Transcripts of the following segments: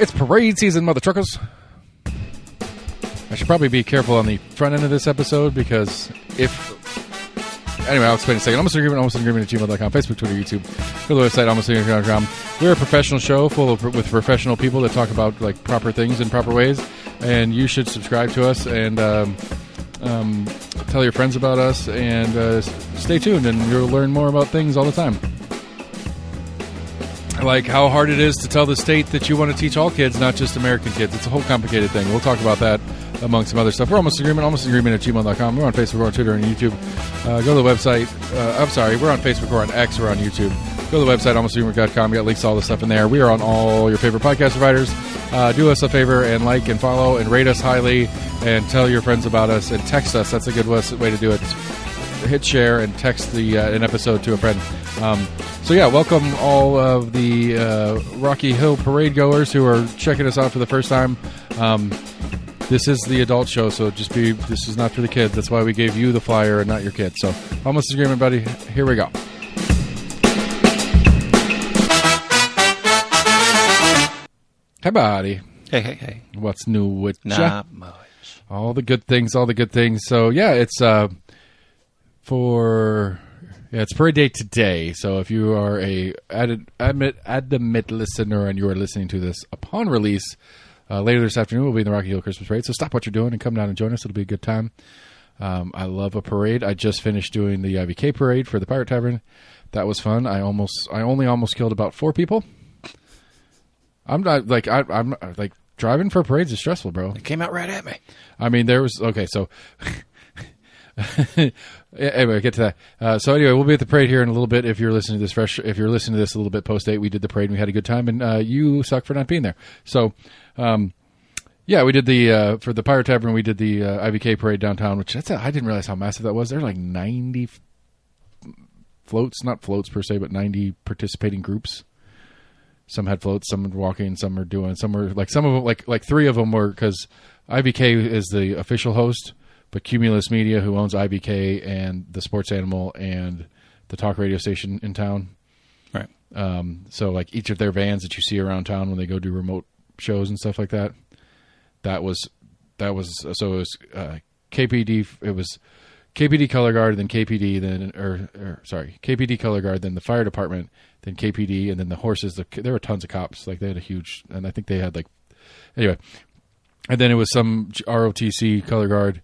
It's parade season, mother truckers. I should probably be careful on the front end of this episode because anyway, I'll explain in a second. Almost an agreement at gmail.com, Facebook, Twitter, YouTube. Go to the website, almostagreement.com. We're a professional show with professional people that talk about like proper things in proper ways. And you should subscribe to us and tell your friends about us and stay tuned and you'll learn more about things all the time. Like how hard it is to tell the state that you want to teach all kids, not just American kids. It's a whole complicated thing. We'll talk about that among some other stuff. We're almost agreement at gmail.com. We're on Facebook, we're on Twitter, and YouTube. Go to the website. We're on Facebook, we're on X, we're on YouTube. Go to the website, almostagreement.com. We got links to all the stuff in there. We are on all your favorite podcast providers. Do us a favor and like and follow and rate us highly and tell your friends about us and text us. That's a good way to do it. Hit share and text an episode to a friend. So yeah, welcome all of the Rocky Hill parade goers who are checking us out for the first time. This is the adult show, so this is not for the kids. That's why we gave you the flyer and not your kids. So almost agreement, buddy. Here we go. Hey, buddy. Hey. What's new with ya? Not much. All the good things. So yeah, it's it's parade day today. So if you are a adamant listener and you are listening to this upon release, later this afternoon we'll be in the Rocky Hill Christmas Parade. So stop what you're doing and come down and join us. It'll be a good time. I love a parade. I just finished doing the IVK parade for the Pirate Tavern. That was fun. I only almost killed about 4 people. I'm not like I'm like driving for parades is stressful, bro. It came out right at me. I mean, there was so. Anyway, get to that. So anyway, we'll be at the parade here in a little bit. If you're listening to this if you're listening to this a little bit post-date, we did the parade and we had a good time, and you suck for not being there. So, yeah, we did the for the Pirate Tavern. We did the IVK parade downtown, which I didn't realize how massive that was. There were like 90 floats, not floats per se, but 90 participating groups. Some had floats, some were walking, some were doing, some of them, like 3 of them were, because IVK is the official host, but Cumulus Media, who owns IVK and the Sports Animal and the talk radio station in town. Right. So like each of their vans that you see around town when they go do remote shows and stuff like that, so it was KPD, it was KPD Color Guard, then KPD, KPD Color Guard, then the fire department, then KPD, and then the horses. There were tons of cops. Like they had and I think they had anyway. And then it was some ROTC Color Guard,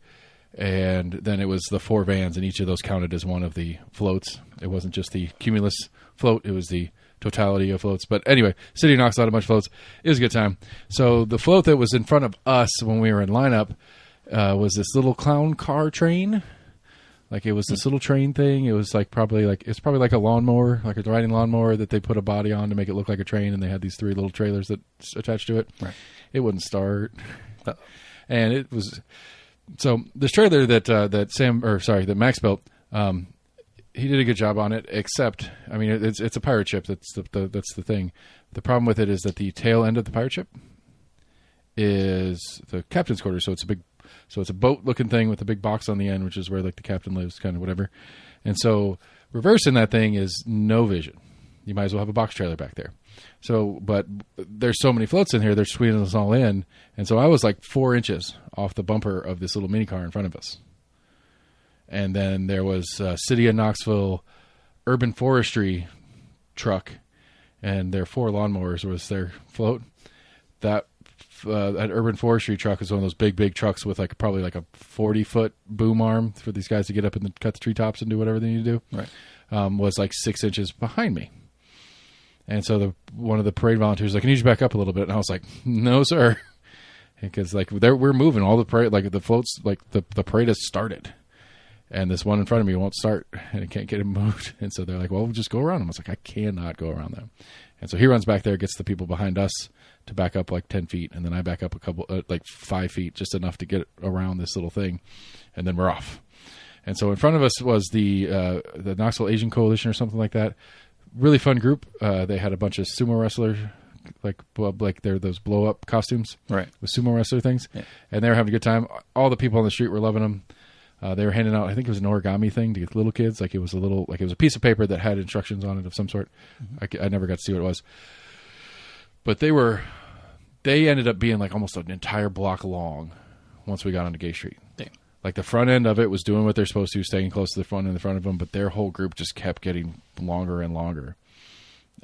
and then it was the 4 vans, and each of those counted as one of the floats. It wasn't just the Cumulus float; it was the totality of floats. But anyway, City of Knox had a bunch of floats. It was a good time. So the float that was in front of us when we were in lineup was this little clown car train. Like it was this little train thing. It was probably like a lawnmower, like a riding lawnmower that they put a body on to make it look like a train, and they had these 3 little trailers that attached to it. Right. It wouldn't start, and it was so this trailer that Max built. He did a good job on it, except I mean it's a pirate ship. That's the thing. The problem with it is that the tail end of the pirate ship is the captain's quarters. So it's a boat-looking thing with a big box on the end, which is where like the captain lives, kind of whatever. And so reversing that thing is no vision. You might as well have a box trailer back there. So, but there's so many floats in here, they're squeezing us all in. And so I was like 4 inches off the bumper of this little mini car in front of us. And then there was City of Knoxville Urban Forestry truck, and their 4 lawnmowers was their float. That Urban Forestry truck is one of those big trucks with probably a 40-foot boom arm for these guys to get up and cut the treetops and do whatever they need to do. Right. Was like 6 inches behind me. And so one of the parade volunteers was like, "I need you to back up a little bit." And I was like, "No, sir." Because we're moving all the parade, the floats, the parade has started. And this one in front of me won't start, and it can't get it moved. And so they're like, "Well, we'll just go around them." I was like, "I cannot go around them." And so he runs back there, gets the people behind us to back up 10 feet, and then I back up a couple, 5 feet, just enough to get around this little thing, and then we're off. And so in front of us was the Knoxville Asian Coalition or something like that. Really fun group. They had a bunch of sumo wrestlers, they're those blow up costumes, right, with sumo wrestler things, yeah. And they were having a good time. All the people on the street were loving them. They were handing out, I think it was an origami thing to get little kids. It was a piece of paper that had instructions on it of some sort. Mm-hmm. I never got to see what it was. But they were they ended up being like almost an entire block long once we got onto Gay Street. Damn. Like the front end of it was doing what they're supposed to, staying close to the front and the front of them, but their whole group just kept getting longer and longer.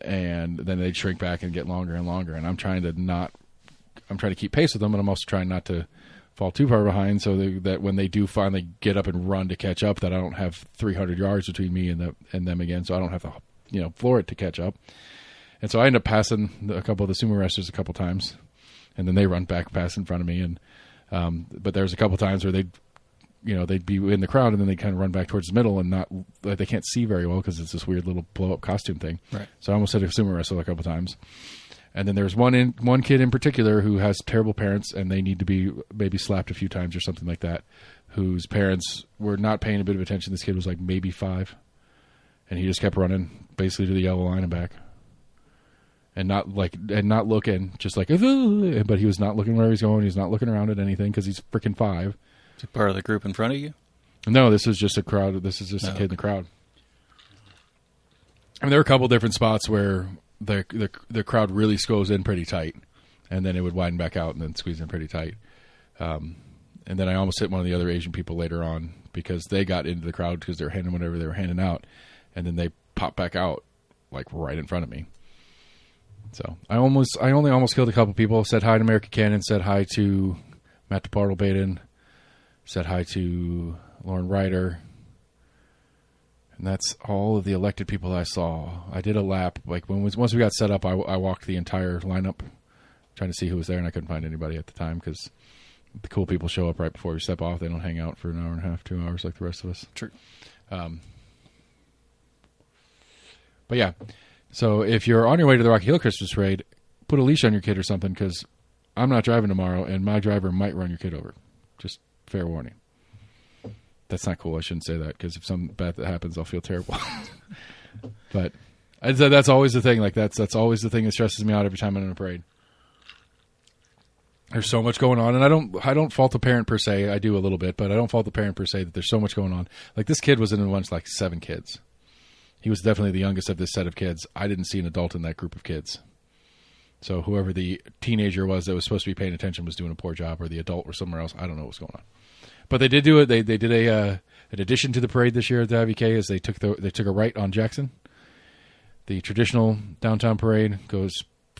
And then they'd shrink back and get longer and longer. And I'm trying to keep pace with them, but I'm also trying not to fall too far behind so that when they do finally get up and run to catch up, that I don't have 300 yards between me and them again, so I don't have to, floor it to catch up. And so I end up passing a couple of the sumo wrestlers a couple times, and then they run back past in front of me. And but there's a couple times where they'd be in the crowd and then they kind of run back towards the middle and not like they can't see very well because it's this weird little blow up costume thing. Right. So I almost hit a sumo wrestler a couple times. And then there's one kid in particular who has terrible parents and they need to be maybe slapped a few times or something like that, whose parents were not paying a bit of attention. This kid was like maybe 5, and he just kept running basically to the yellow line and back. And not looking, just like, but he was not looking where he was going. He's not looking around at anything because he's freaking 5. Is it part of the group in front of you? No, this is just a crowd. This is just a kid in the crowd. I mean, there were a couple different spots where the crowd really goes in pretty tight, and then it would widen back out and then squeeze in pretty tight. And then I almost hit one of the other Asian people later on because they got into the crowd because they were handing whatever they were handing out, and then they popped back out like right in front of me. So I only almost killed a couple people. Said hi to America Cannon. Said hi to Matt DePartle Baden. Said hi to Lauren Ryder. And that's all of the elected people I saw. I did a lap. Like once we got set up, I walked the entire lineup, trying to see who was there, and I couldn't find anybody at the time because the cool people show up right before you step off. They don't hang out for an hour and a half, 2 hours like the rest of us. True. But yeah, so if you're on your way to the Rocky Hill Christmas Parade, put a leash on your kid or something because I'm not driving tomorrow, and my driver might run your kid over. Just fair warning. That's not cool. I shouldn't say that because if something bad that happens, I'll feel terrible. But I'd say that's always the thing. Like that's always the thing that stresses me out every time I'm in a parade. There's so much going on, and I don't fault the parent per se. I do a little bit, but I don't fault the parent per se that there's so much going on. Like this kid was in a bunch like 7 kids. He was definitely the youngest of this set of kids. I didn't see an adult in that group of kids. So whoever the teenager was that was supposed to be paying attention was doing a poor job, or the adult was somewhere else. I don't know what's going on. But they did do it. They did an addition to the parade this year at the IVK is they took a right on Jackson. The traditional downtown parade goes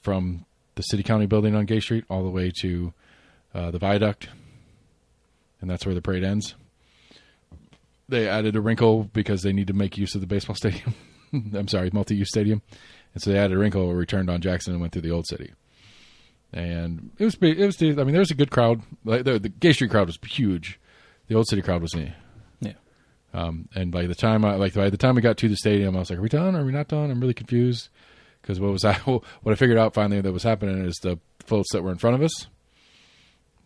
from the City County building on Gay Street all the way to the viaduct, and that's where the parade ends. They added a wrinkle because they need to make use of the baseball stadium. I'm sorry, multi-use stadium. And so they added a wrinkle where we turned on Jackson and went through the old city. And it was I mean, there was a good crowd. Like, the Gay Street crowd was huge. The old city crowd was me. Yeah. And by the time we got to the stadium, I was like, are we done? Are we not done? I'm really confused. Because what I figured out finally that was happening is the floats that were in front of us,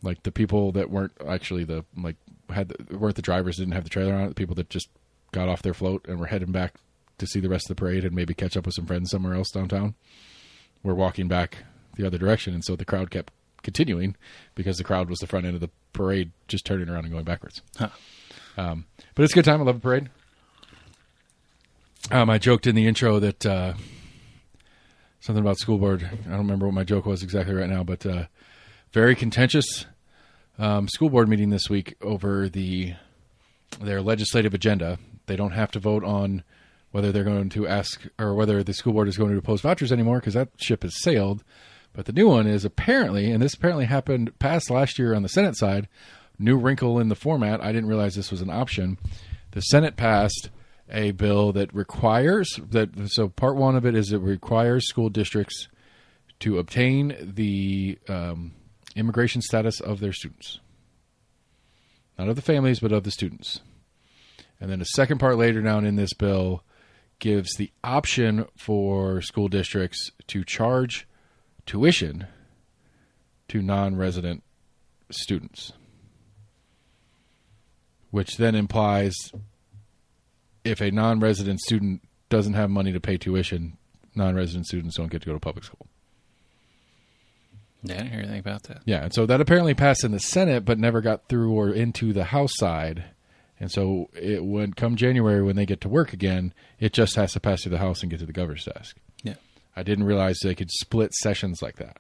like the people that weren't actually weren't the drivers, didn't have the trailer on it, the people that just got off their float and were heading back to see the rest of the parade and maybe catch up with some friends somewhere else downtown, were walking back the other direction. And so the crowd kept continuing because the crowd was the front end of the parade just turning around and going backwards. Huh. But it's a good time. I love a parade. I joked in the intro that something about school board. I don't remember what my joke was exactly right now, but very contentious school board meeting this week over their legislative agenda. They don't have to vote on whether they're going to ask or whether the school board is going to oppose vouchers anymore because that ship has sailed. But the new one is apparently, and this apparently passed last year on the Senate side, new wrinkle in the format. I didn't realize this was an option. The Senate passed a bill that requires that. So part one of it is it requires school districts to obtain the immigration status of their students, not of the families, but of the students. And then a second part later down in this bill gives the option for school districts to charge tuition to non-resident students, which then implies if a non-resident student doesn't have money to pay tuition, non-resident students don't get to go to public school. Yeah, I didn't hear anything about that. Yeah, and so that apparently passed in the Senate but never got through or into the House side. And so it would come January when they get to work again, it just has to pass through the House and get to the governor's desk. Yeah. I didn't realize they could split sessions like that.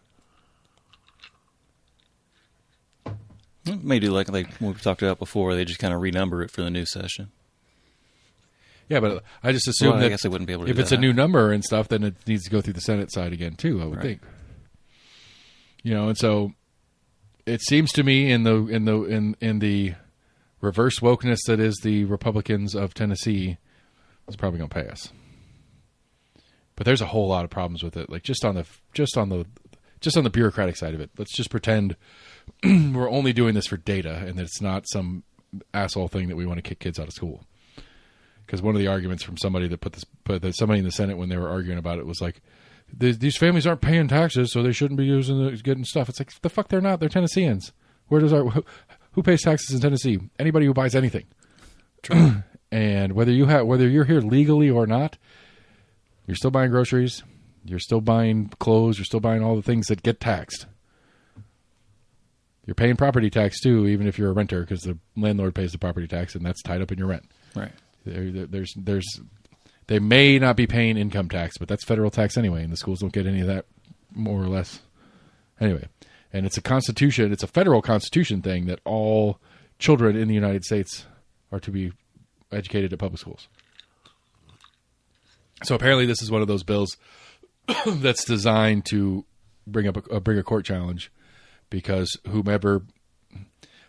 Maybe like we've talked about before, they just kind of renumber it for the new session. Yeah, but I just assume that I guess they wouldn't be able to if do it's that. a new number and stuff, then it needs to go through the Senate side again too, I would think. And so it seems to me in the reverse wokeness that is the Republicans of Tennessee, it's probably going to pass. But there's a whole lot of problems with it, like just on the bureaucratic side of it. Let's just pretend we're only doing this for data and that it's not some asshole thing that we want to kick kids out of school. Because one of the arguments from somebody that somebody in the Senate when they were arguing about it was like, these families aren't paying taxes, so they shouldn't be getting stuff. It's like, the fuck they're not. They're Tennesseans. Who pays taxes in Tennessee? Anybody who buys anything. True. And whether you're here legally or not, you're still buying groceries. You're still buying clothes. You're still buying all the things that get taxed. You're paying property tax too, even if you're a renter, because the landlord pays the property tax, and that's tied up in your rent. Right. They may not be paying income tax, but that's federal tax anyway, and the schools don't get any of that, more or less. Anyway, and it's a federal constitution thing that all children in the United States are to be educated at public schools. So apparently this is one of those bills that's designed to bring a court challenge, because whomever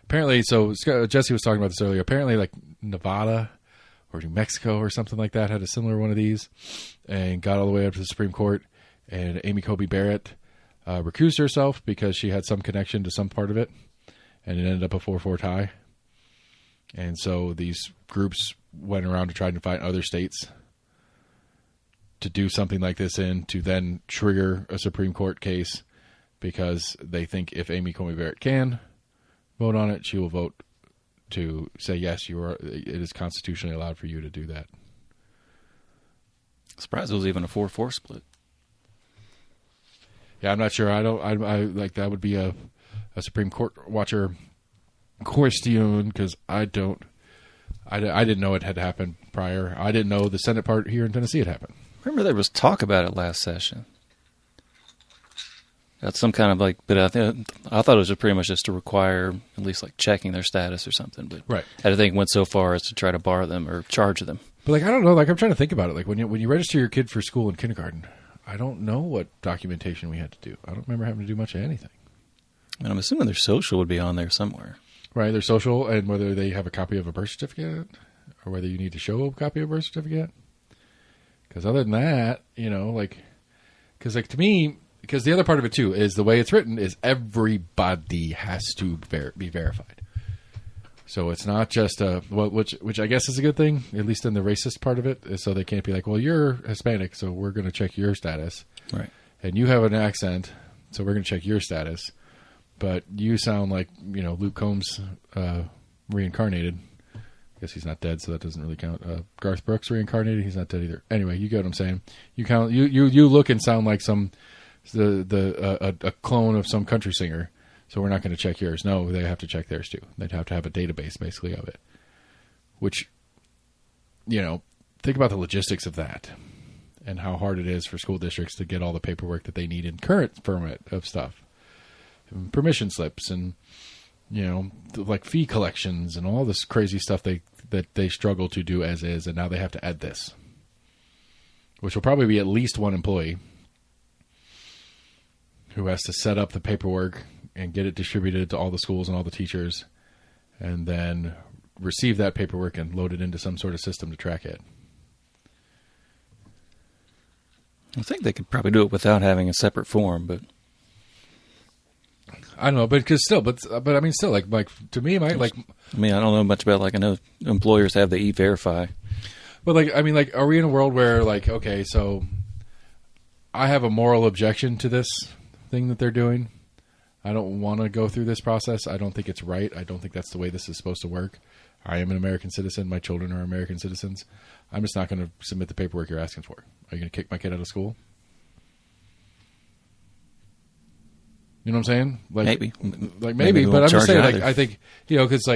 apparently, so Jesse was talking about this earlier, apparently like Nevada or New Mexico or something like that had a similar one of these and got all the way up to the Supreme Court, and Amy Coney Barrett recused herself because she had some connection to some part of it, and it ended up a 4-4 tie. And so these groups went around to try to find other states to do something like this to then trigger a Supreme Court case, because they think if Amy Coney Barrett can vote on it, she will vote to say, yes, it is constitutionally allowed for you to do that. Surprised it was even a 4-4 split. Yeah, I'm not sure. I like that would be a Supreme Court watcher question, because I didn't know it had happened prior. I didn't know the Senate part here in Tennessee had happened. Remember there was talk about it last session. That's some kind of but I thought it was pretty much just to require at least like checking their status or something. But right. I don't think it went so far as to try to bar them or charge them. But I don't know. I'm trying to think about it. Like when you register your kid for school in kindergarten, I don't know what documentation we had to do. I don't remember having to do much of anything. And I'm assuming their social would be on there somewhere. Right, their social, and whether they have a copy of a birth certificate or whether you need to show a copy of a birth certificate. Because other than that, because to me, because the other part of it too is the way it's written is everybody has to be verified. So it's not just which I guess is a good thing, at least in the racist part of it, is so they can't be like, well, you're Hispanic, so we're going to check your status. Right. And you have an accent, so we're going to check your status. But you sound like, Luke Combs reincarnated. I guess he's not dead, so that doesn't really count. Garth Brooks reincarnated. He's not dead either. Anyway, you get what I'm saying. You look and sound like a clone of some country singer. So we're not going to check yours. No, they have to check theirs too. They'd have to have a database basically of it. Which, think about the logistics of that and how hard it is for school districts to get all the paperwork that they need in current format of stuff. Permission slips and like fee collections and all this crazy stuff that they struggle to do as is, and now they have to add this, which will probably be at least one employee who has to set up the paperwork and get it distributed to all the schools and all the teachers, and then receive that paperwork and load it into some sort of system to track it. I think they could probably do it without having a separate form, but I don't know, but I mean, still, like to me, I don't know much about, I know employers have the E-Verify. But are we in a world where okay, so I have a moral objection to this thing that they're doing. I don't want to go through this process. I don't think it's right. I don't think that's the way this is supposed to work. I am an American citizen. My children are American citizens. I'm just not going to submit the paperwork you're asking for. Are you going to kick my kid out of school? You know what I'm saying? Maybe. Maybe, but I'm just saying, I think, because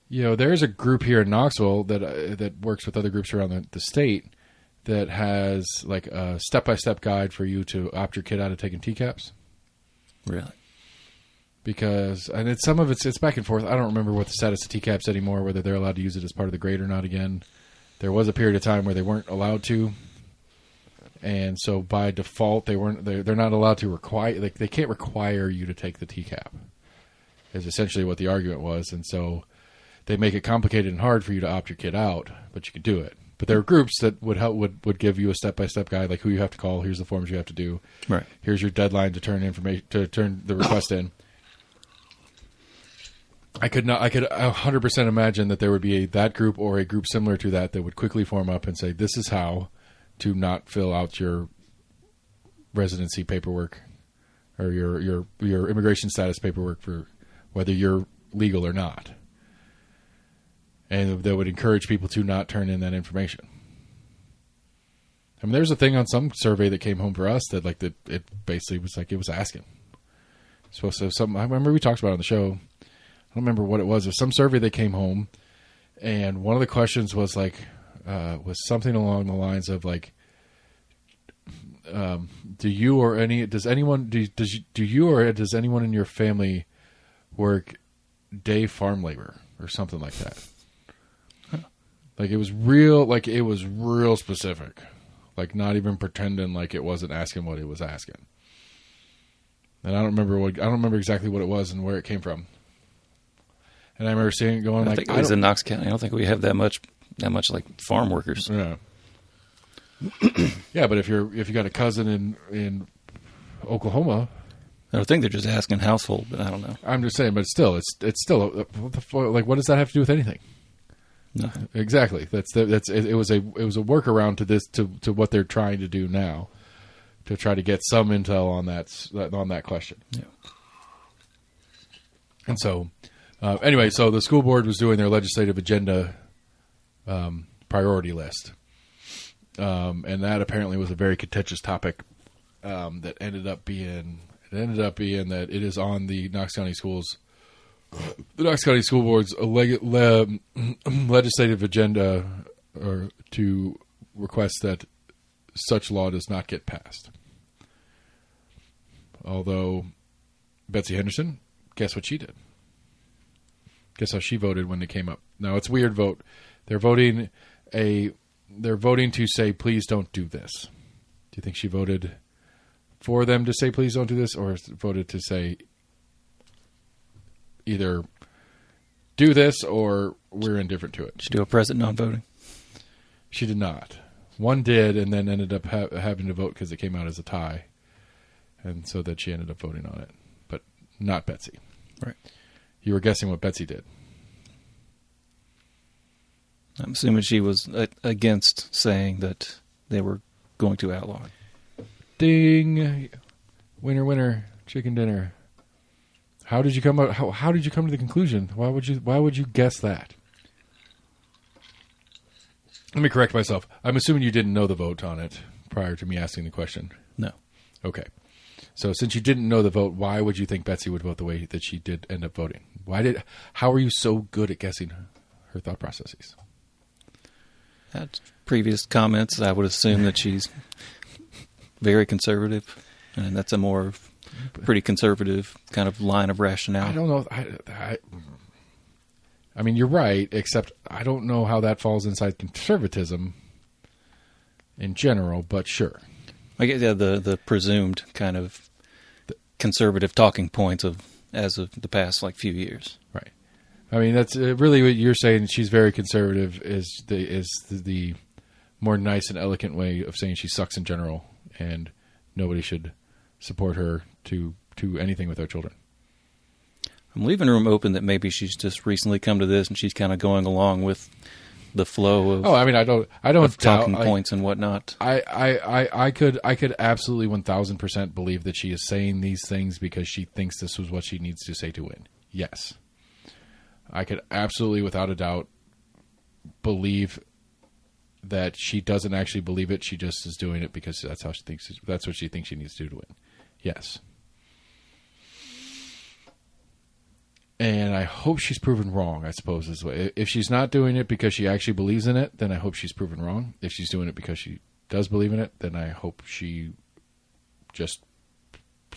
there's a group here in Knoxville that works with other groups around the state that has a step-by-step guide for you to opt your kid out of taking TCAPs. Really? because, and it's some of it's back and forth. I don't remember what the status of TCAPs anymore, whether they're allowed to use it as part of the grade or not again. There was a period of time where they weren't allowed to. And so by default, they're not allowed to require, like they can't require you to take the TCAP, is essentially what the argument was. And so they make it complicated and hard for you to opt your kid out, but you can do it. But there are groups that would give you a step-by-step guide, like who you have to call, here's the forms you have to do. Right. Here's your deadline to turn the request in. I could 100% imagine that there would be that group or a group similar to that would quickly form up and say, this is how to not fill out your residency paperwork or your immigration status paperwork for whether you're legal or not. And they would encourage people to not turn in that information. I mean, there's a thing on some survey that came home for us that it basically was like it was asking. So I remember we talked about it on the show. I don't remember what it was. It was some survey that came home, and one of the questions was was something along the lines of like, do you or anyone in your family work day farm labor or something like that? Like it was real specific, like not even pretending like it wasn't asking what it was asking. And I don't remember exactly what it was and where it came from. And I remember seeing it going I think it was in Knox County. I don't think we have that much like farm workers. Yeah. Yeah, but if you got a cousin in Oklahoma, I think they're just asking household, but I don't know. I'm just saying, but still, it's still like what does that have to do with anything? No. Exactly. It was a workaround to this to what they're trying to do now, to try to get some intel on that question. Yeah. And so, anyway, so the school board was doing their legislative agenda priority list, and that apparently was a very contentious topic that ended up being that it is on the Knox County Schools. The Knox County School Board's legislative agenda to request that such law does not get passed. Although Betsy Henderson, guess what she did? Guess how she voted when it came up? Now it's a weird vote. They're voting to say, please don't do this. Do you think she voted for them to say, please don't do this, or voted to say, either do this or we're indifferent to it? Did she do a present non-voting? She did not. One did, and then ended up having to vote because it came out as a tie, and so that she ended up voting on it, but not Betsy. Right. You were guessing what Betsy did. I'm assuming she was against saying that they were going to outlaw it. Ding! Winner, winner, chicken dinner. How did you come up? How did you come to the conclusion? Why would you guess that? Let me correct myself. I'm assuming you didn't know the vote on it prior to me asking the question. No. Okay. So since you didn't know the vote, why would you think Betsy would vote the way that she did end up voting? How are you so good at guessing her thought processes? At previous comments, I would assume that she's very conservative, and that's a more pretty conservative kind of line of rationale. I don't know. I mean, you're right, except I don't know how that falls inside conservatism in general, but sure. I guess, yeah, the presumed kind of conservative talking points as of the past few years. Right. I mean, that's really what you're saying. She's very conservative is the more nice and elegant way of saying she sucks in general, and nobody should support her to anything with their children. I'm leaving room open that maybe she's just recently come to this and she's kind of going along with the flow of. Oh, I mean, I don't of talking points and whatnot. I could absolutely 1,000% believe that she is saying these things because she thinks this was what she needs to say to win. Yes, I could absolutely, without a doubt, believe that she doesn't actually believe it. She just is doing it because that's what she thinks she needs to do to win. Yes. And I hope she's proven wrong, I suppose. If she's not doing it because she actually believes in it, then I hope she's proven wrong. If she's doing it because she does believe in it, then I hope she just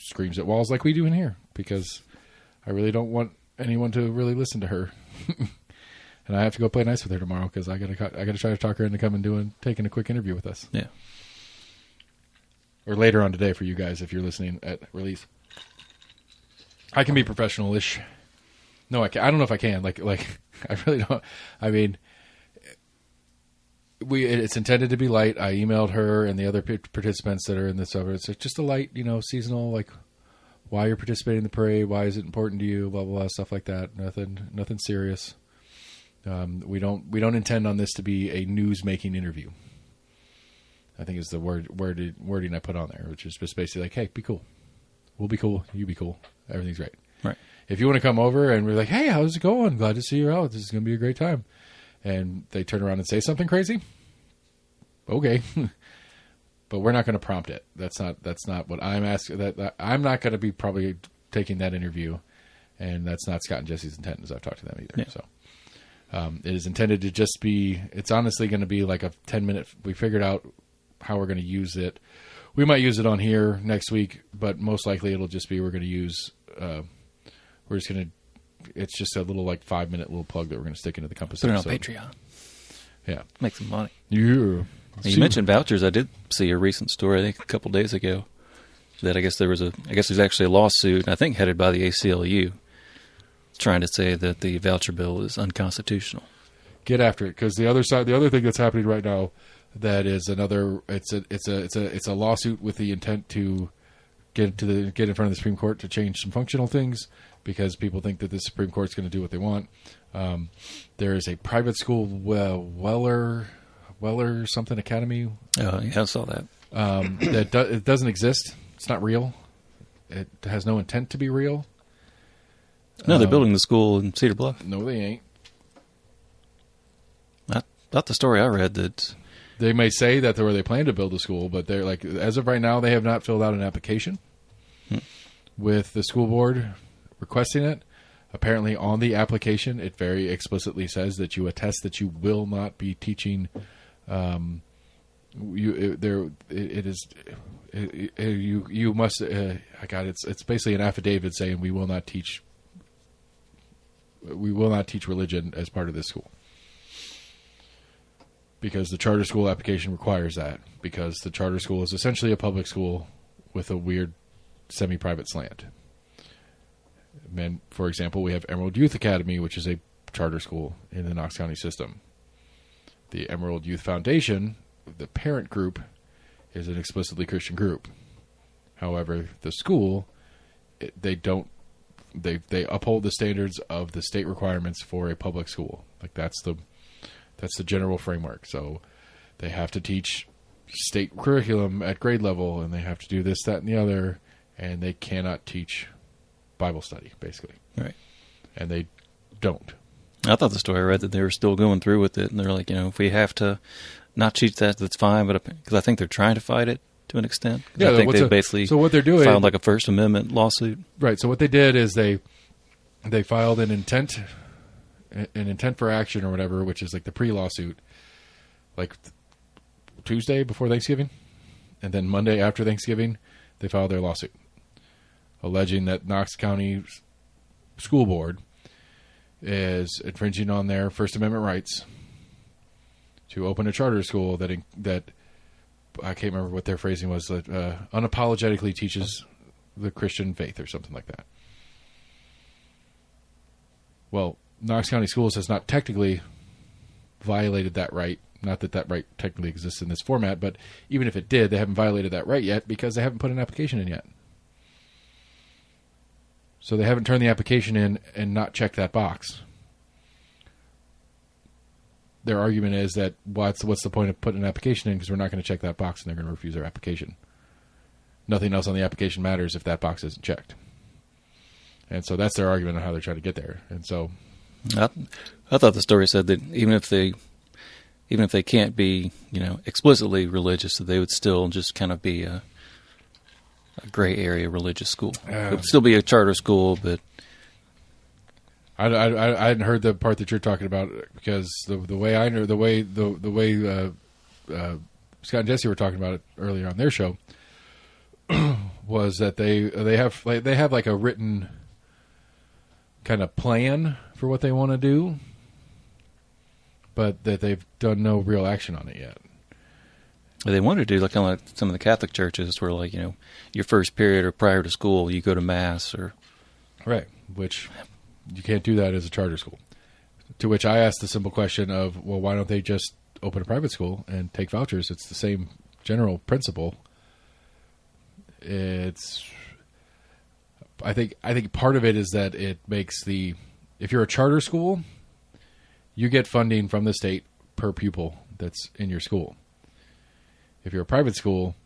screams at walls like we do in here. Because I really don't want anyone to really listen to her. And I have to go play nice with her tomorrow because I gotta try to talk her into coming taking a quick interview with us. Yeah. Or later on today for you guys if you're listening at release. I can be professional-ish. No, I don't know if I can. Like I really don't. I mean, it's intended to be light. I emailed her and the other participants that are in this over. It's just a light, seasonal, like why you're participating in the parade, why is it important to you, blah blah blah, stuff like that. Nothing serious. We don't intend on this to be a news-making interview. I think is the wording I put on there, which is just basically like, hey, be cool. We'll be cool. You be cool. Everything's great. Right. If you want to come over and we're like, hey, how's it going? Glad to see you out. This is going to be a great time. And they turn around and say something crazy. Okay. But we're not going to prompt it. That's not what I'm asking. That I'm not going to be probably taking that interview. And that's not Scott and Jesse's intent as I've talked to them either. Yeah. So it is intended to just be, it's honestly going to be like a 10-minute, we figured out how we're going to use it. We might use it on here next week, but most likely it'll just be, it's just a little like 5-minute little plug that we're going to stick into the Compass Put it on episode. Patreon. Yeah. Make some money. Yeah. You mentioned vouchers. I did see a recent story, I think a couple days ago, that I guess there's actually a lawsuit, I think headed by the ACLU, trying to say that the voucher bill is unconstitutional. Get after it, because the other thing that's happening right now, that is another. It's a lawsuit with the intent to get in front of the Supreme Court to change some functional things because people think that the Supreme Court's going to do what they want. There is a private school, Weller something Academy. Oh, yeah, I saw that. It doesn't exist. It's not real. It has no intent to be real. No, they're building the school in Cedar Bluff. No, they ain't. I thought the story I read that they may say that they plan to build a school, but they're like, as of right now, they have not filled out an application with the school board requesting it. Apparently, on the application, it very explicitly says that you attest that you will not be teaching. You must. It's basically an affidavit saying we will not teach. We will not teach religion as part of this school. Because the charter school application requires that. Because the charter school is essentially a public school with a weird semi-private slant. And for example, we have Emerald Youth Academy, which is a charter school in the Knox County system. The Emerald Youth Foundation, the parent group, is an explicitly Christian group. However, the school, they uphold the standards of the state requirements for a public school. Like that's the general framework. So they have to teach state curriculum at grade level, and they have to do this, that, and the other, and they cannot teach Bible study, basically. Right. And they don't. I thought the story I read that they were still going through with it, and they're like, if we have to not teach that, that's fine, but because I think they're trying to fight it to an extent. Yeah, I think they basically what they're doing, filed like a First Amendment lawsuit. Right. So what they did is they filed an intent for action or whatever, which is like the pre-lawsuit, like Tuesday before Thanksgiving, and then Monday after Thanksgiving, they filed their lawsuit, alleging that Knox County School Board is infringing on their First Amendment rights to open a charter school that I can't remember what their phrasing was, that unapologetically teaches the Christian faith or something like that. Well, Knox County Schools has not technically violated that right. Not that that right technically exists in this format, but even if it did, they haven't violated that right yet because they haven't put an application in yet. So they haven't turned the application in and not checked that box. Their argument is that what's the point of putting an application in because we're not going to check that box and they're going to refuse our application. Nothing else on the application matters if that box isn't checked. And so that's their argument on how they're trying to get there. And so I thought the story said that even if they can't be, explicitly religious, that they would still just kind of be a gray area religious school. It would still be a charter school, but I hadn't heard the part that you're talking about because the way I know the way Scott and Jesse were talking about it earlier on their show was that they have like a written kind of plan for what they want to do, but that they've done no real action on it yet. They want to do like kind of like some of the Catholic churches, where like your first period or prior to school, you go to mass or right, which you can't do that as a charter school. To which I asked the simple question of, well, why don't they just open a private school and take vouchers? It's the same general principle. I think part of it is that it makes if you're a charter school, you get funding from the state per pupil that's in your school. If you're a private school,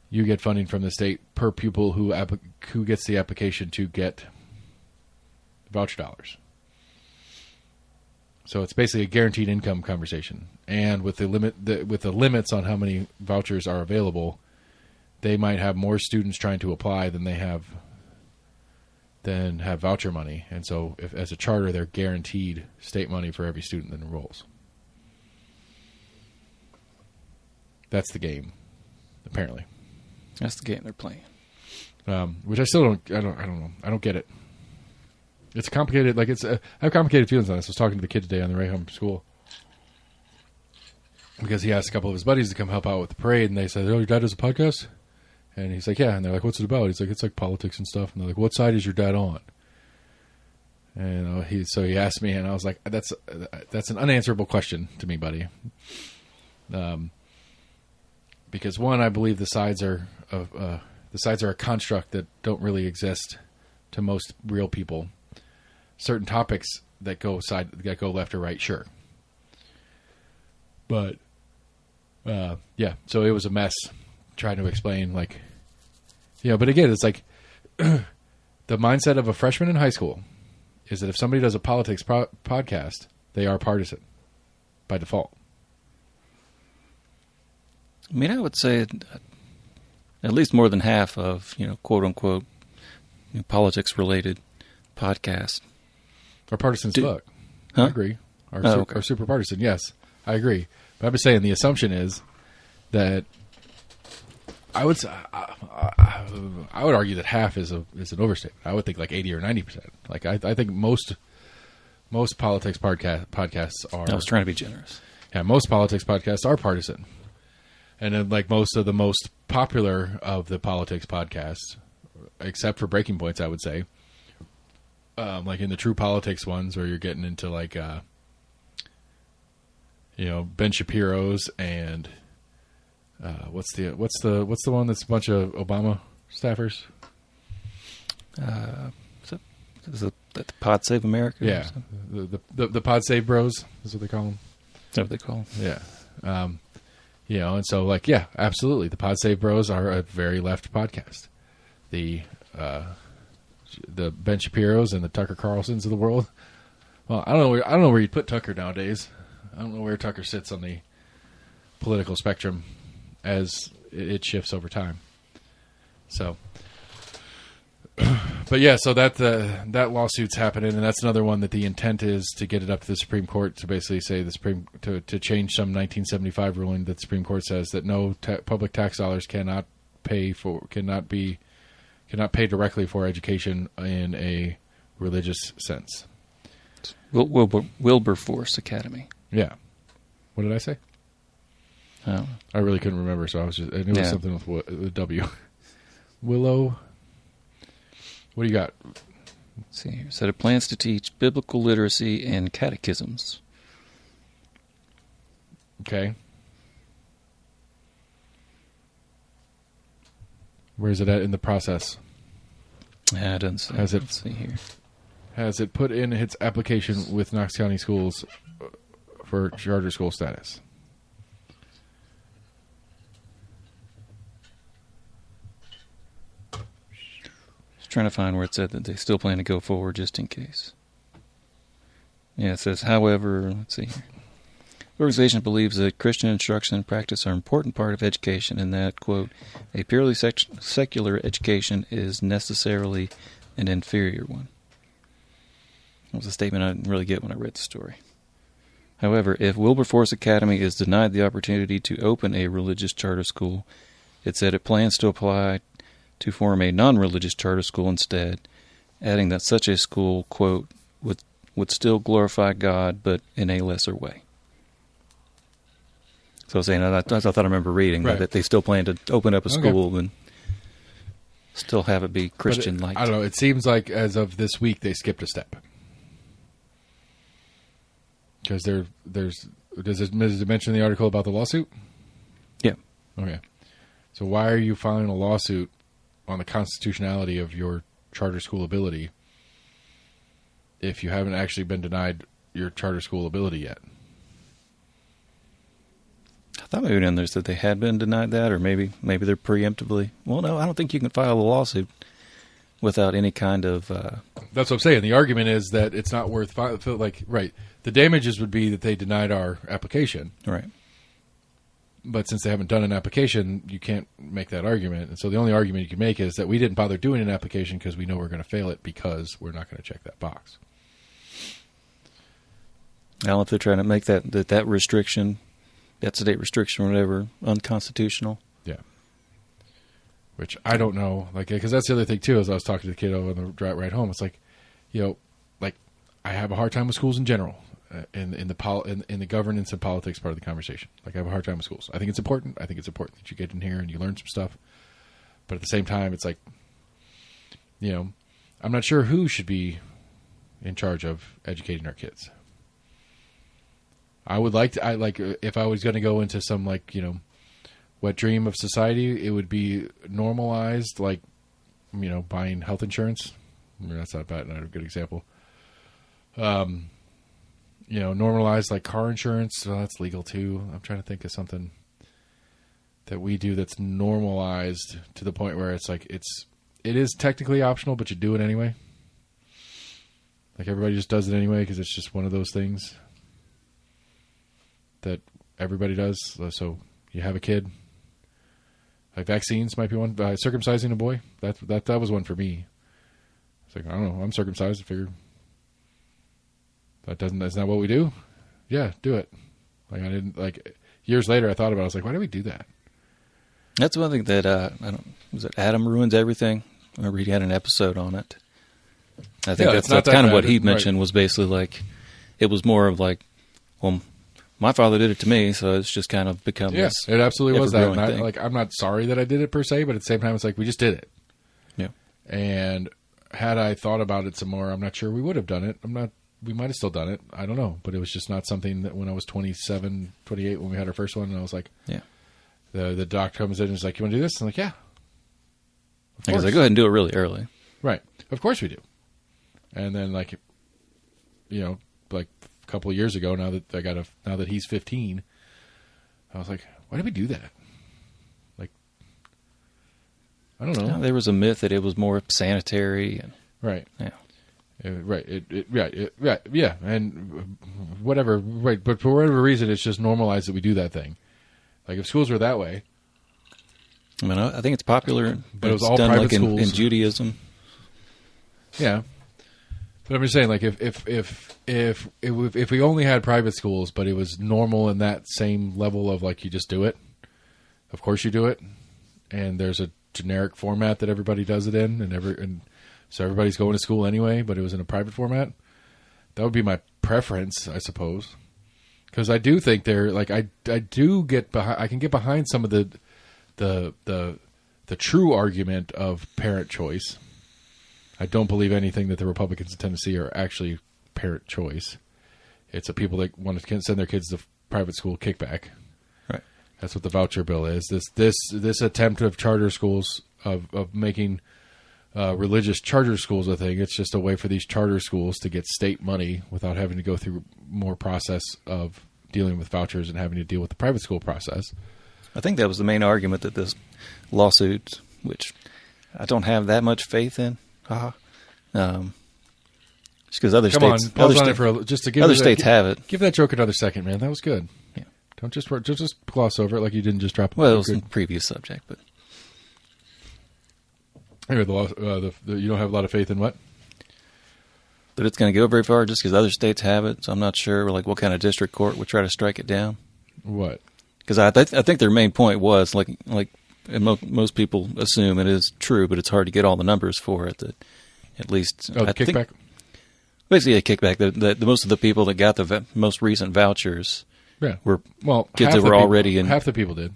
you get funding from the state per pupil who gets the application to get voucher dollars. So it's basically a guaranteed income conversation. And with the limits on how many vouchers are available, they might have more students trying to apply than have voucher money. And so if as a charter, they're guaranteed state money for every student that enrolls. That's the game, apparently. That's the game they're playing. Which I still don't know. I don't get it. It's complicated. Like I have complicated feelings on this. I was talking to the kid today on the way home from school because he asked a couple of his buddies to come help out with the parade, and they said, "Oh, your dad does a podcast?" And he's like, "Yeah." And they're like, "What's it about?" He's like, "It's like politics and stuff." And they're like, "What side is your dad on?" And he asked me, and I was like, "That's an unanswerable question to me, buddy." Because one, I believe the sides are a construct that don't really exist to most real people. Certain topics that go left or right, sure. But yeah, so it was a mess trying to explain, like, but again, it's like the mindset of a freshman in high school is that if somebody does a politics podcast, they are partisan by default. I mean, I would say at least more than half of, quote unquote, politics related podcasts are partisan as fuck. Huh? I agree. Are super partisan. Yes, I agree. But I'm just saying the assumption is that I would argue that half is an overstatement. I would think like 80 or 90%. Like I think most politics podcasts are. I was trying to be generous. Yeah, most politics podcasts are partisan. And then, like most of the most popular of the politics podcasts, except for Breaking Points, I would say, like in the true politics ones, where you're getting into like, Ben Shapiro's and what's the one that's a bunch of Obama staffers? Is it the Pod Save America? Yeah, the Pod Save Bros is what they call them. Is that what they call them? Yeah. And so, like, yeah, absolutely. The Pod Save Bros are a very left podcast. The Ben Shapiro's and the Tucker Carlsons of the world. Well, I don't know where you'd put Tucker nowadays. I don't know where Tucker sits on the political spectrum as it shifts over time. So, but yeah, so that lawsuit's happening, and that's another one that the intent is to get it up to the Supreme Court to basically say to change some 1975 ruling that the Supreme Court says that no public tax dollars cannot pay directly for education in a religious sense. Wilberforce Academy. Yeah. What did I say? Oh. I really couldn't remember, so I was just. I knew it was something with W. Willow. What do you got? Let's see here. So it plans to teach biblical literacy and catechisms. Okay. Where is it at in the process? It doesn't say. Let's see here. Has it put in its application with Knox County Schools for charter school status? Trying to find where it said that they still plan to go forward just in case. Yeah, it says, however, let's see here. The organization believes that Christian instruction and practice are an important part of education and that, quote, a purely secular education is necessarily an inferior one. That was a statement I didn't really get when I read the story. However, if Wilberforce Academy is denied the opportunity to open a religious charter school, it said it plans to apply to form a non-religious charter school instead, adding that such a school, quote, would still glorify God, but in a lesser way. So I was saying, I thought I remember reading that they still plan to open up a school and still have it be Christian light. I don't know. It seems like as of this week, they skipped a step. Because does it mention the article about the lawsuit? Yeah. Okay. So why are you filing a lawsuit on the constitutionality of your charter school ability if you haven't actually been denied your charter school ability yet? I thought maybe in there said they had been denied that, or maybe they're preemptively. Well, no, I don't think you can file a lawsuit without any kind of. That's what I'm saying. The argument is that it's not worth right. The damages would be that they denied our application, right? But since they haven't done an application, you can't make that argument. And so the only argument you can make is that we didn't bother doing an application because we know we're going to fail it because we're not going to check that box. Now, if they're trying to make that restriction, that state restriction or whatever, unconstitutional. Yeah. Which I don't know, because that's the other thing too. As I was talking to the kid on the ride home, it's like, I have a hard time with schools in general, in the governance and politics part of the conversation. I have a hard time with schools. I think it's important. I think it's important that you get in here and you learn some stuff. But at the same time, it's like, I'm not sure who should be in charge of educating our kids. I would like to, if I was going to go into some wet dream of society, it would be normalized, buying health insurance. That's not bad, not a good example. Normalized car insurance. Well, that's legal too. I'm trying to think of something that we do that's normalized to the point where it's it is technically optional, but you do it anyway. Everybody just does it anyway because it's just one of those things that everybody does. So you have a kid. Vaccines might be one. Circumcising a boy. That was one for me. It's I don't know. I'm circumcised. I figured that's not what we do. Yeah, do it. I didn't years later. I thought about it. I was why do we do that? That's one thing that was it Adam Ruins Everything? I remember he had an episode on it. I think that's kind of what he mentioned, was basically it was more of well, my father did it to me, so it's just kind of become this. It absolutely was that. And I'm not sorry that I did it per se, but at the same time, it's we just did it. Yeah. And had I thought about it some more, I'm not sure we would have done it. We might have still done it. I don't know. But it was just not something that when I was 27, 28, when we had our first one, and I was yeah. The doctor comes in and is you want to do this? I'm yeah. Because go ahead and do it really early. Right. Of course we do. And then a couple of years ago, now that he's 15, I was why did we do that? I don't know. There was a myth that it was more sanitary. Right. Yeah. Right. Yeah. And whatever. Right. But for whatever reason, it's just normalized that we do that thing. If schools were that way. I mean, I think it's popular. But it was all private schools. In Judaism. Yeah. But I'm just saying, if we only had private schools, but it was normal in that same level of you just do it, of course you do it, and there's a generic format that everybody does it in, and so everybody's going to school anyway, but it was in a private format. That would be my preference, I suppose, because I do think I can get behind some of the true argument of parent choice. I don't believe anything that the Republicans in Tennessee are actually parent choice. It's people that want to send their kids to private school kickback. Right. That's what the voucher bill is. This attempt of charter schools of making religious charter schools a thing. It's just a way for these charter schools to get state money without having to go through more process of dealing with vouchers and having to deal with the private school process. I think that was the main argument that this lawsuit, which I don't have that much faith in. Just because other states have it. Give that joke another second, man. That was good. Yeah. Don't just gloss over it like you didn't just drop. Well, it was a previous subject, but anyway, you don't have a lot of faith in what? That it's going to go very far just because other states have it. So I'm not sure what kind of district court would try to strike it down. What? Because I think their main point was and most people assume it is true, but it's hard to get all the numbers for it. That at least Oh, the I think, kickback? basically a kickback. The most of the people that got the most recent vouchers Yeah. were Well, kids half that the were people- already in half the people did.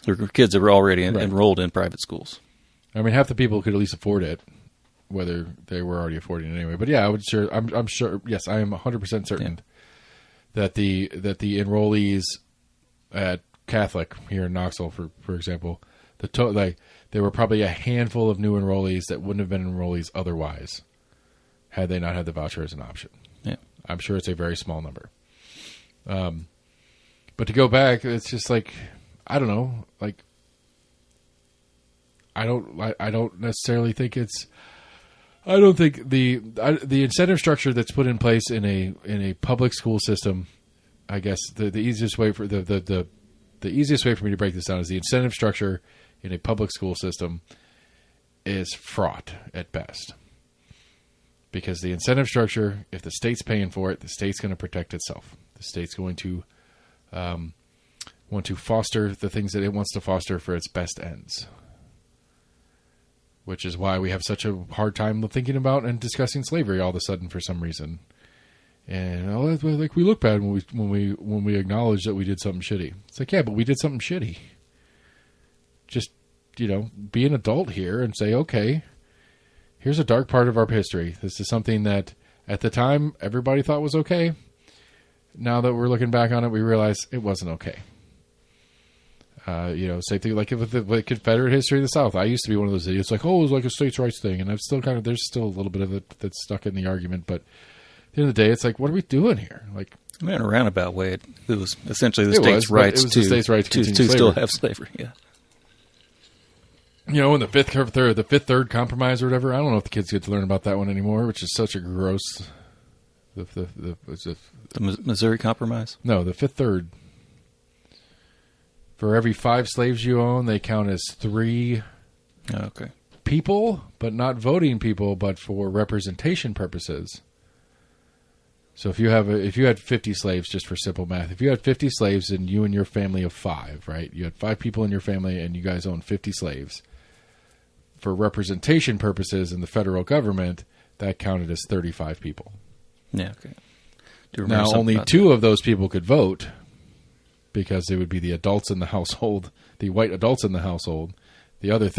were kids that were already Right. enrolled in private schools. I mean, half the people could at least afford it, whether they were already affording it anyway. But yeah, I'm sure. Yes, I am 100% certain that the enrollees at Catholic here in Knoxville, for example, there were probably a handful of new enrollees that wouldn't have been enrollees otherwise, had they not had the voucher as an option. Yeah, I'm sure it's a very small number. But to go back, it's just like, I don't know, like, I don't necessarily think it's. I don't think the incentive structure that's put in place in a public school system. I guess the easiest way for the easiest way for me to break this down is the incentive structure in a public school system is fraught at best. Because the incentive structure, if the state's paying for it, the state's going to protect itself. The state's going to want to foster the things that it wants to foster for its best ends. Which is why we have such a hard time thinking about and discussing slavery all of a sudden for some reason. And like we look bad when we acknowledge that we did something shitty. It's like, yeah, but we did something shitty. Just, be an adult here and say, okay, here's a dark part of our history. This is something that at the time everybody thought was okay. Now that we're looking back on it, we realize it wasn't okay. Same thing like with the Confederate history of the South. I used to be one of those idiots like, oh, it was like a states' rights thing. And I'm still there's still a little bit of it that's stuck in the argument. But at the end of the day, it's like, what are we doing here? Like, in a roundabout way, it was essentially the states' rights to still have slavery. Yeah. In the fifth third compromise or whatever. I don't know if the kids get to learn about that one anymore, which is such a gross. The Missouri Compromise? No, the fifth third. For every 5 slaves you own, they count as 3 people, but not voting people, but for representation purposes. So if you had 50 slaves, just for simple math, if you had 50 slaves and you and your family of 5, right? You had 5 people in your family and you guys own 50 slaves. For representation purposes in the federal government, that counted as 35 people. Yeah, okay. Now, only 2 of those people could vote, because it would be the adults in the household, the white adults in the household. The other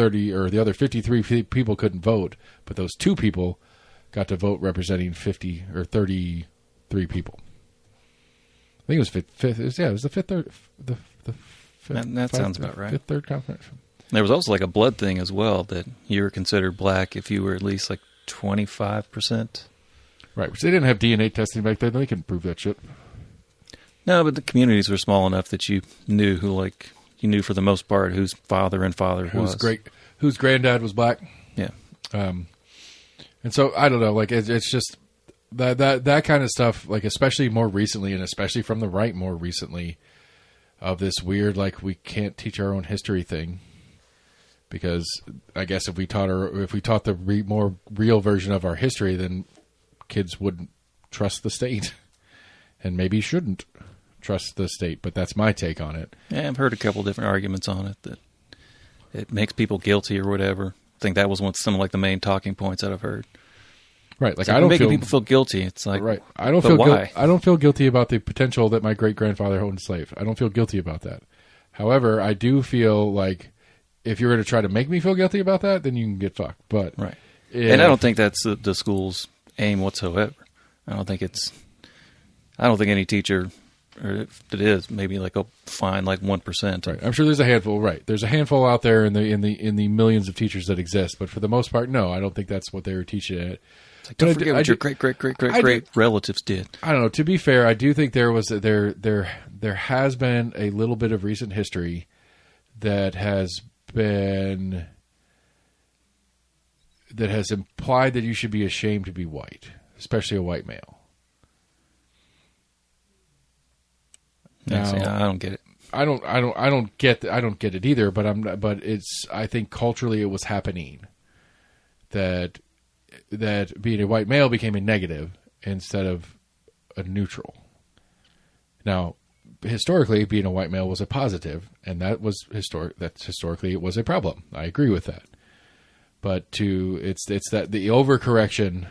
53 people couldn't vote, but those 2 people got to vote representing 50 or 33 people. I think it was it was the fifth third. That sounds about right. Fifth third conference. There was also like a blood thing as well, that you were considered black if you were at least like 25%. Right, which they didn't have DNA testing back then. They couldn't prove that shit. No, but the communities were small enough that you knew for the most part whose father and father was. Whose granddad was black. Yeah. And so I don't know, like it's just that kind of stuff, like especially more recently, and especially from the right more recently, of this weird like we can't teach our own history thing, because I guess if we taught the more real version of our history, then kids wouldn't trust the state, and maybe shouldn't trust the state. But that's my take on it. Yeah, I've heard a couple different arguments on it, that it makes people guilty or whatever. I think that was some of like the main talking points that I've heard. Right, like I don't making people feel guilty. It's like, right. I don't feel guilty about the potential that my great grandfather owned a slave. I don't feel guilty about that. However, I do feel like if you're going to try to make me feel guilty about that, then you can get fucked. But right, and I don't think that's the school's aim whatsoever. I don't think any teacher, or if it is, maybe like a fine like 1%. Right. I'm sure there's a handful. Right, there's a handful out there in the millions of teachers that exist. But for the most part, no, I don't think that's what they were teaching it. It's like, don't forget what your great relatives did. I don't know. To be fair, I do think there has been a little bit of recent history that has implied that you should be ashamed to be white, especially a white male. Now, I don't get it. I don't get it either. But I think culturally it was happening that being a white male became a negative instead of a neutral. Now, historically, being a white male was a positive, and that was historically it was a problem. I agree with that. but it's that the overcorrection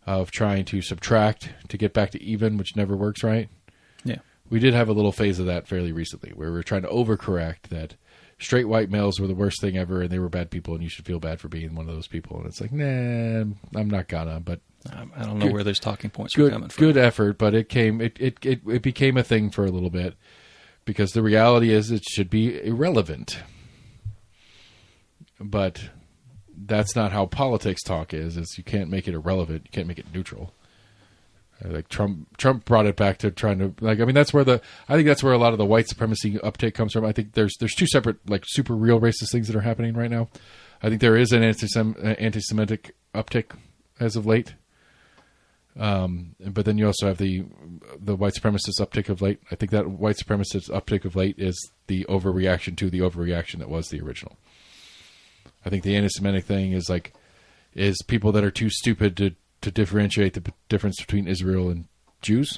of trying to subtract to get back to even, which never works, right? Yeah. We did have a little phase of that fairly recently, where we were trying to overcorrect that straight white males were the worst thing ever, and they were bad people, and you should feel bad for being one of those people. And it's like, nah, I'm not gonna. But I don't know where those talking points are coming from. Good effort, but it became a thing for a little bit, because the reality is it should be irrelevant. But that's not how politics talk is. You can't make it irrelevant. You can't make it neutral. Like Trump brought it back to trying to I think that's where a lot of the white supremacy uptake comes from. I think there's two separate super real racist things that are happening right now. I think there is an anti-Semitic uptick as of late, but then you also have the white supremacist uptick of late. I think that white supremacist uptick of late is the overreaction to the overreaction that was the original. I think the anti-Semitic thing is people that are too stupid to differentiate the difference between Israel and Jews.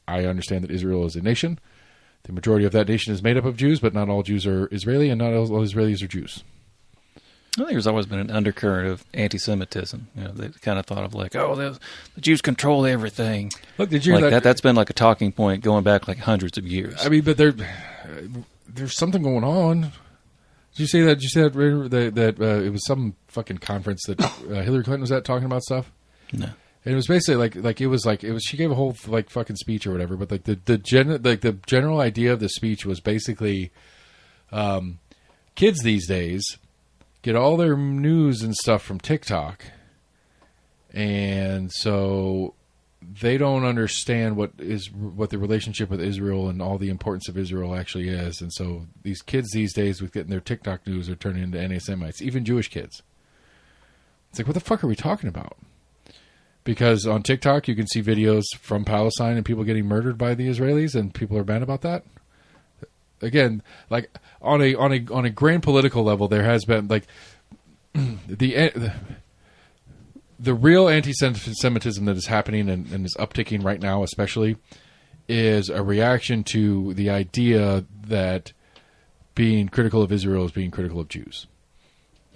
I understand that Israel is a nation. The majority of that nation is made up of Jews, but not all Jews are Israeli, and not all Israelis are Jews. I think there's always been an undercurrent of anti-Semitism. They kind of thought of the Jews control everything. Look, did you hear that? That's been a talking point going back hundreds of years. I mean, but there's something going on. Did you say that? That it was some fucking conference that Hillary Clinton was at talking about stuff? No. And it was basically she gave a whole fucking speech or whatever, but the general idea of the speech was basically kids these days get all their news and stuff from TikTok, and so they don't understand what the relationship with Israel and all the importance of Israel actually is. And so these kids these days with getting their TikTok news are turning into anti-Semites, even Jewish kids. It's what the fuck are we talking about? Because on TikTok you can see videos from Palestine and people getting murdered by the Israelis, and people are mad about that. Again, on a grand political level, there has been the real anti-Semitism that is happening and is upticking right now, especially, is a reaction to the idea that being critical of Israel is being critical of Jews,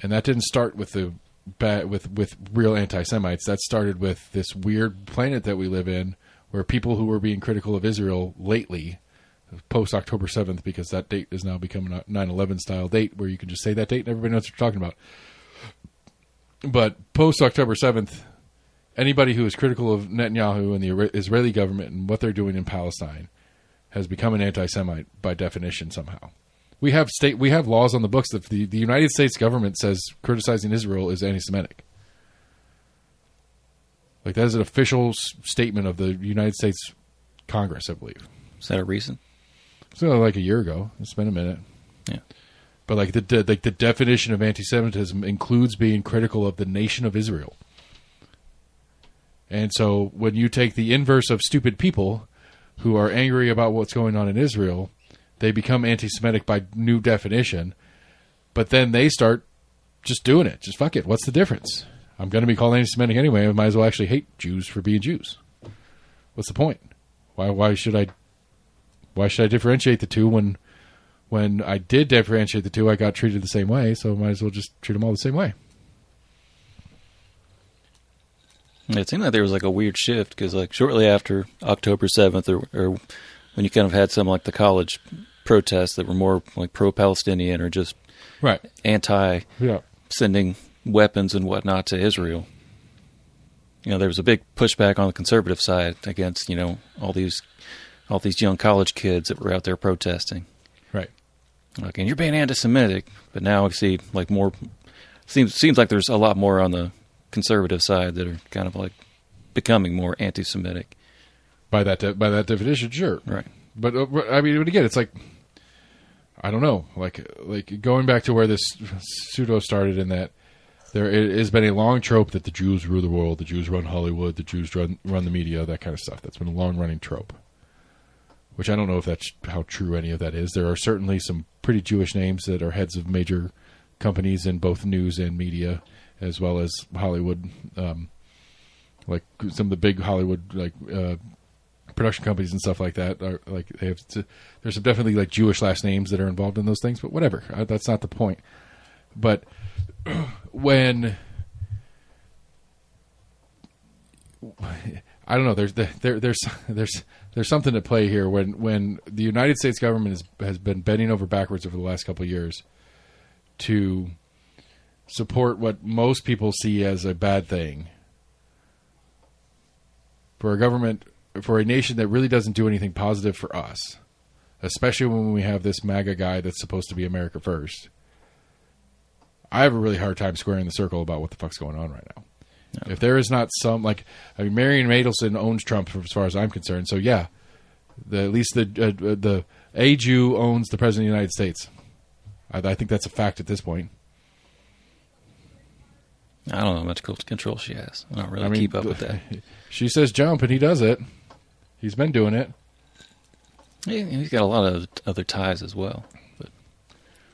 and that didn't start with with real anti-Semites. That started with this weird planet that we live in, where people who were being critical of Israel lately, post October 7th, because that date is now becoming a 9/11 style date, where you can just say that date and everybody knows what you're talking about. But post-October 7th, anybody who is critical of Netanyahu and the Israeli government and what they're doing in Palestine has become an anti-Semite by definition somehow. We have laws on the books that the United States government says criticizing Israel is anti-Semitic. That is an official statement of the United States Congress, I believe. Is that a recent? So a year ago. It's been a minute. Yeah. But the definition of anti-Semitism includes being critical of the nation of Israel. And so when you take the inverse of stupid people who are angry about what's going on in Israel, they become anti-Semitic by new definition. But then they start just doing it. Just fuck it. What's the difference? I'm going to be called anti-Semitic anyway. I might as well actually hate Jews for being Jews. What's the point? Why should I differentiate the two when I did differentiate the two, I got treated the same way, so I might as well just treat them all the same way. It seemed like there was a weird shift, because shortly after October 7th, or when you kind of had some the college protests that were more pro-Palestinian or just right sending weapons and whatnot to Israel. There was a big pushback on the conservative side against all these young college kids that were out there protesting. Right. And you're being anti-Semitic, but now I see more. Seems like there's a lot more on the conservative side that are kind of becoming more anti-Semitic. By that definition, sure. Right. But again, it's I don't know, going back to where this pseudo started, in that there has been a long trope that the Jews rule the world, the Jews run Hollywood, the Jews run the media, that kind of stuff. That's been a long running trope. Which I don't know if that's how true any of that is. There are certainly some pretty Jewish names that are heads of major companies in both news and media, as well as Hollywood. Some of the big Hollywood production companies and stuff like that are they have. There's some definitely Jewish last names that are involved in those things, but whatever. That's not the point. But when I don't know, there's something at play here when the United States government has been bending over backwards over the last couple of years to support what most people see as a bad thing. For a nation that really doesn't do anything positive for us, especially when we have this MAGA guy that's supposed to be America first. I have a really hard time squaring the circle about what the fuck's going on right now. No. If there is not Marion Madelson owns Trump as far as I'm concerned. So yeah, at least a Jew owns the president of the United States. I think that's a fact at this point. I don't know how much control she has. I don't really keep up with that. She says jump, and he does it. He's been doing it. He's got a lot of other ties as well. But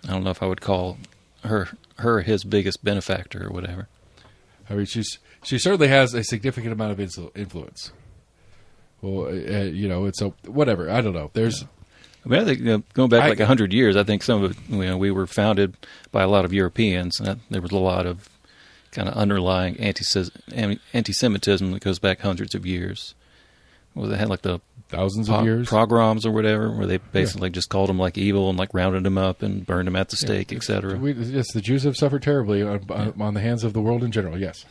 I don't know if I would call her his biggest benefactor or whatever. I mean, she certainly has a significant amount of influence. Well, it's whatever. I don't know. There's... I mean, I think going back like 100 years, I think some of it, we were founded by a lot of Europeans. And there was a lot of kind of underlying anti-Semitism that goes back hundreds of years. Well, they had like the thousands of years pogroms or whatever, where they basically just called them like evil and like rounded them up and burned them at the stake, etc. Yes, the Jews have suffered terribly on the hands of the world in general. Yes,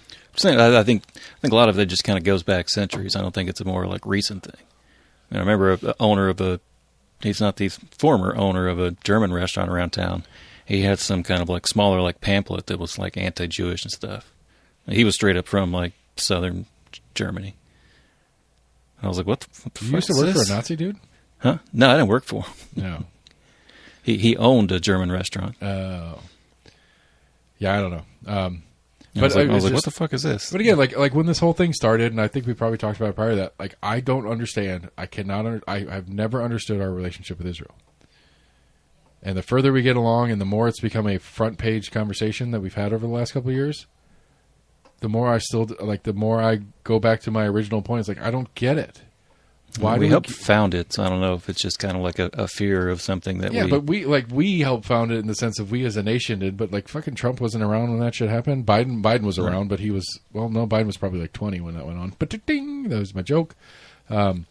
I think a lot of it just kind of goes back centuries. I don't think it's a more like recent thing. I remember he's not the former owner of a German restaurant around town. He had some kind of like smaller like pamphlet that was like anti-Jewish and stuff. He was straight up from like southern Germany. I was like, what the fuck You used to work for a Nazi dude? Huh? No, I didn't work for him. No. He owned a German restaurant. Oh. Yeah, I don't know. But I was like, what the fuck is this? But again, like when this whole thing started, and I think we probably talked about it prior to that, like I don't understand. I've never understood our relationship with Israel. And the further we get along and the more it's become a front page conversation that we've had over the last couple of years, the more I go back to my original point. It's like, I don't get it. Why we helped found it, so I don't know if it's just kind of like a fear of something that but we helped found it in the sense of we as a nation did, but like fucking Trump wasn't around when that shit happened. Biden was around, but Biden was probably like 20 when that went on. But ding, that was my joke. I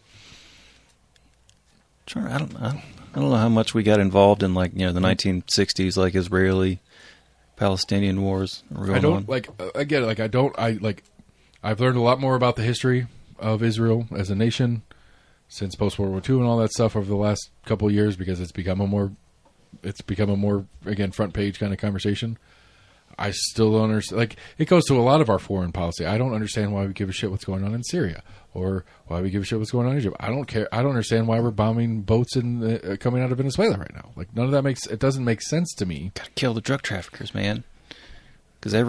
don't know how much we got involved in the 1960s, like Israeli Palestinian wars. I've learned a lot more about the history of Israel as a nation since post World War II and all that stuff over the last couple of years because it's become a more again front page kind of conversation. I still don't understand. Like, it goes to a lot of our foreign policy. I don't understand why we give a shit what's going on in Syria or why we give a shit what's going on in Egypt. I don't care. I don't understand why we're bombing boats coming out of Venezuela right now. Like, none of that it doesn't make sense to me. Got to kill the drug traffickers, man. Because I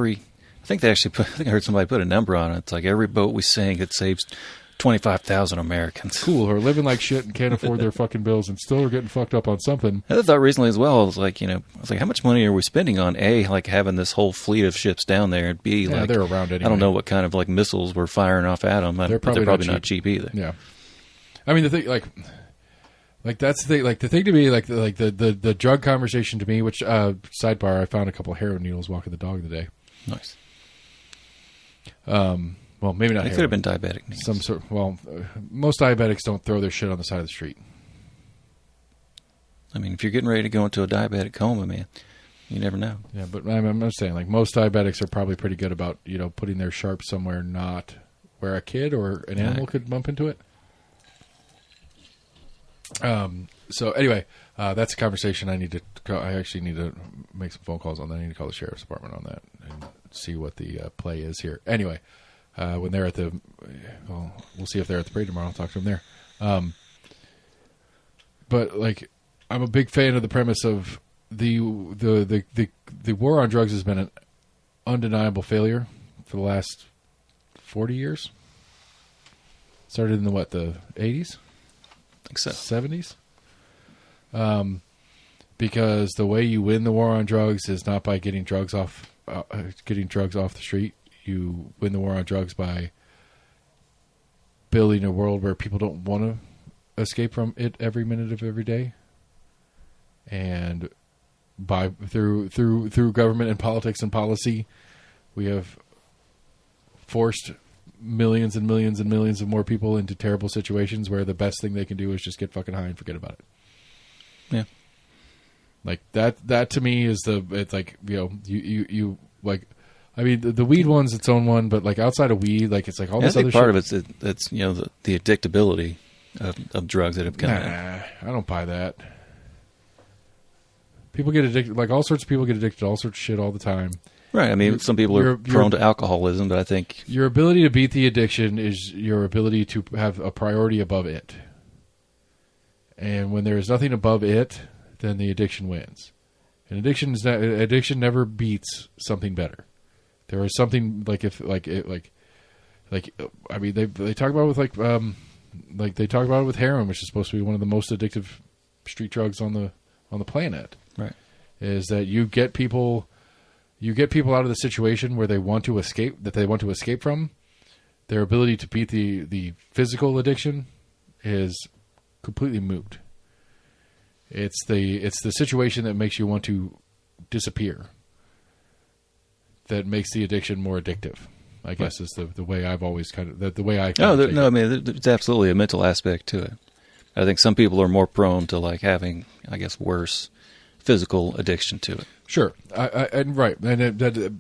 think I heard somebody put a number on it. It's like every boat we sink, it saves 25,000 Americans. Cool, who are living like shit and can't afford their fucking bills and still are getting fucked up on something. I thought recently as well, I was like, how much money are we spending on A, like having this whole fleet of ships down there, and B, like, they're around anyway. I don't know what kind of like missiles we're firing off at them. They're probably not cheap either. Yeah, I mean the thing, like that's the thing. Like the thing to me, like the drug conversation to me. Which sidebar, I found a couple of heroin needles walking the dog today. Nice. Well, maybe not. It could have been diabetic needs. Some sort. Well, most diabetics don't throw their shit on the side of the street. I mean, if you're getting ready to go into a diabetic coma, man, you never know. Yeah, but I'm saying, like, most diabetics are probably pretty good about putting their sharp somewhere not where a kid or an animal could bump into it. So anyway, that's a conversation I need to. I actually need to make some phone calls on that. I need to call the sheriff's department on that and see what the play is here. Anyway. When they're at we'll see if they're at the parade tomorrow. I'll talk to them there. But like, I'm a big fan of the premise of the war on drugs has been an undeniable failure for the last 40 years. Started in the 80s? I think so. 70s? Because the way you win the war on drugs is not by getting drugs off the street. You win the war on drugs by building a world where people don't want to escape from it every minute of every day. And through government and politics and policy, we have forced millions and millions and millions of more people into terrible situations where the best thing they can do is just get fucking high and forget about it. Yeah. Like that to me is it's like, you know, you like, I mean, the weed one's its own one, but like outside of weed, like it's like all this other shit. I think part of it's you know, the addictability of drugs that have come out. I don't buy that. People get addicted, like all sorts of people get addicted to all sorts of shit all the time. Right. I mean, some people are prone to alcoholism, but I think your ability to beat the addiction is your ability to have a priority above it. And when there is nothing above it, then the addiction wins. And addiction never beats something better. There is something I mean, they talk about it with they talk about it with heroin, which is supposed to be one of the most addictive street drugs on the planet. Right. Is that you get people out of the situation where they want to escape from. Their ability to beat the physical addiction is completely moot. It's the situation that makes you want to disappear that makes the addiction more addictive, I guess, is the way I've always the way I. I mean, there's absolutely a mental aspect to it. I think some people are more prone to like having, I guess, worse physical addiction to it. Sure, right, and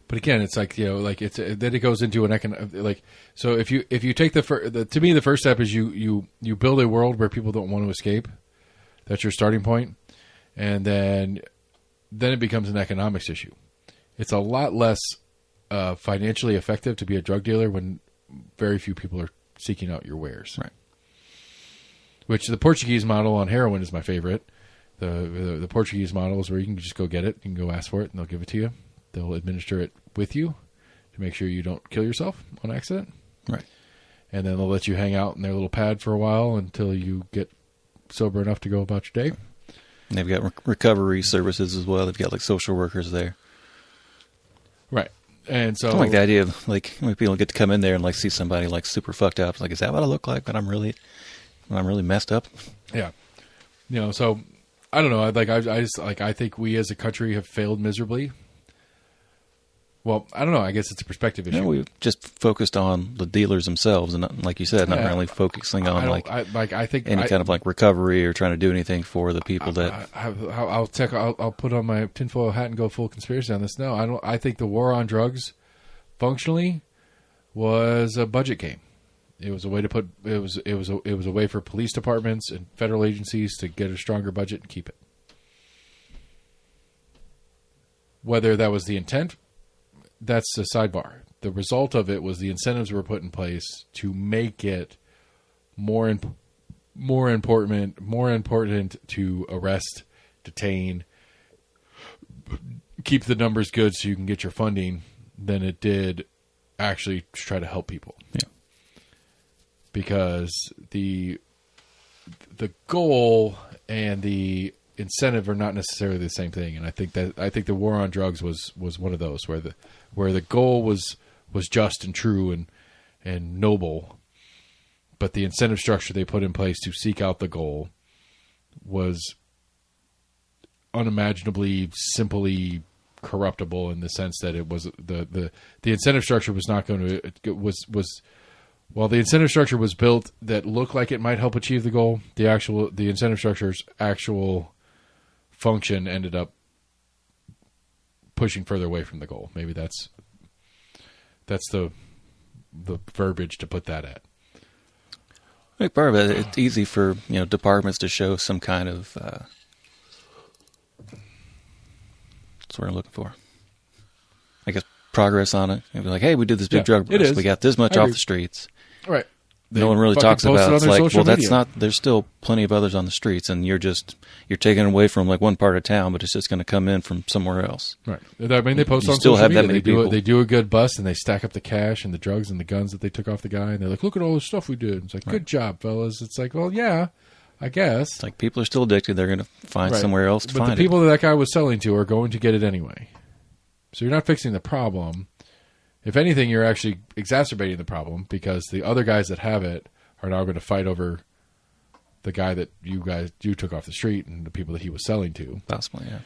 but again, it's like, you know, like then it goes into an like. So if you take to me the first step is you build a world where people don't want to escape. That's your starting point, and then it becomes an economics issue. It's a lot less financially effective to be a drug dealer when very few people are seeking out your wares. Right. Which the Portuguese model on heroin is my favorite. The Portuguese model is where you can just go get it, you can go ask for it, and they'll give it to you. They'll administer it with you to make sure you don't kill yourself on accident. Right. And then they'll let you hang out in their little pad for a while until you get sober enough to go about your day. And they've got recovery services as well. They've got like social workers there. Right. And so, I like the idea of like when people get to come in there and like see somebody like super fucked up. It's like, is that what I look like when I'm really messed up? Yeah. You know, so I don't know. I think we as a country have failed miserably. Well, I don't know. I guess it's a perspective issue. No, we just focused on the dealers themselves, and not, like you said, not really focusing on I think any kind of like recovery or trying to do anything for the people that. I'll put on my tinfoil hat and go full conspiracy on this. No, I think the war on drugs, functionally, was a budget game. It was a way to put. It was a way for police departments and federal agencies to get a stronger budget and keep it. Whether that was the intent. That's a sidebar. The result of it was the incentives were put in place to make it more important to arrest, detain, keep the numbers good so you can get your funding than it did actually try to help people. Yeah. Because the goal and the incentive are not necessarily the same thing, and I think the war on drugs was one of those where the goal was just and true and noble, but the incentive structure they put in place to seek out the goal was unimaginably simply corruptible in the sense that it was the incentive structure was not going to while the incentive structure was built that looked like it might help achieve the goal, the incentive structure's actual function ended up pushing further away from the goal. Maybe that's the verbiage to put that at. I think part of it, it's easy for departments to show some kind of that's what I'm looking for. I guess progress on it. It'd be like, hey, we did this big drug bust. We got this much off the streets. Right. No one really talks about it's like, well, that's not. There's still plenty of others on the streets, and you're taking away from like one part of town, but it's just going to come in from somewhere else. Right. I mean, they post on social media. They do a good bust, and they stack up the cash and the drugs and the guns that they took off the guy, and they're like, look at all the stuff we did. It's like, good job, fellas. It's like, well, yeah, I guess. It's like people are still addicted. They're going to find somewhere else to find it. But the people that guy was selling to are going to get it anyway. So you're not fixing the problem. If anything, you're actually exacerbating the problem because the other guys that have it are now going to fight over the guy that you took off the street and the people that he was selling to. Possibly, yeah.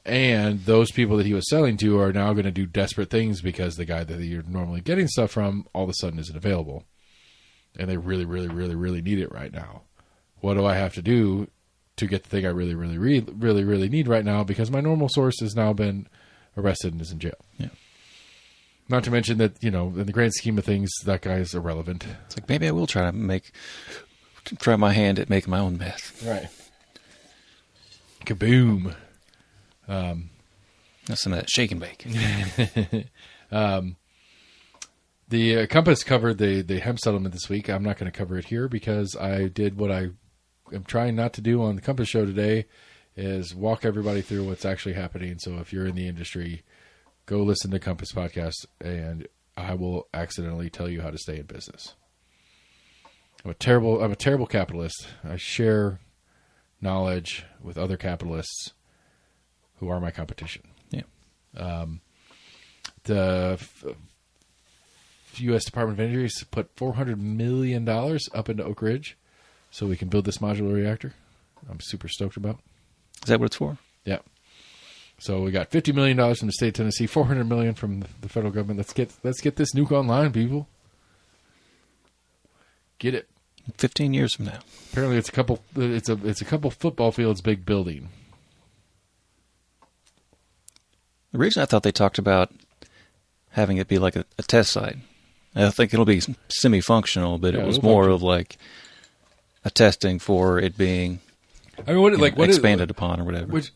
And those people that he was selling to are now going to do desperate things because the guy that you're normally getting stuff from all of a sudden isn't available. And they really, really, really, really need it right now. What do I have to do to get the thing I really, really, really, really, really need right now? Because my normal source has now been arrested and is in jail. Yeah. Not to mention that, in the grand scheme of things, that guy is irrelevant. It's like, maybe I will try my hand at making my own meth. Right. Kaboom. That's some of that shake and bake. The Compass covered the hemp settlement this week. I'm not going to cover it here because I did what I am trying not to do on the Compass show today, is walk everybody through what's actually happening. So if you're in the industry, go listen to Compass podcast, and I will accidentally tell you how to stay in business. I'm a terrible capitalist. I share knowledge with other capitalists who are my competition. Yeah. The U.S. Department of Energy put $400 million up into Oak Ridge so we can build this modular reactor. I'm super stoked about. Is that what it's for? Yeah. So we got $50 million from the state of Tennessee, $400 million from the federal government. Let's get this nuke online, people. Get it. 15 years from now. Apparently, it's a couple football fields big building. Originally, I thought they talked about having it be like a test site. I think it'll be semi-functional, but it was more of like a testing for it being expanded upon or whatever. Which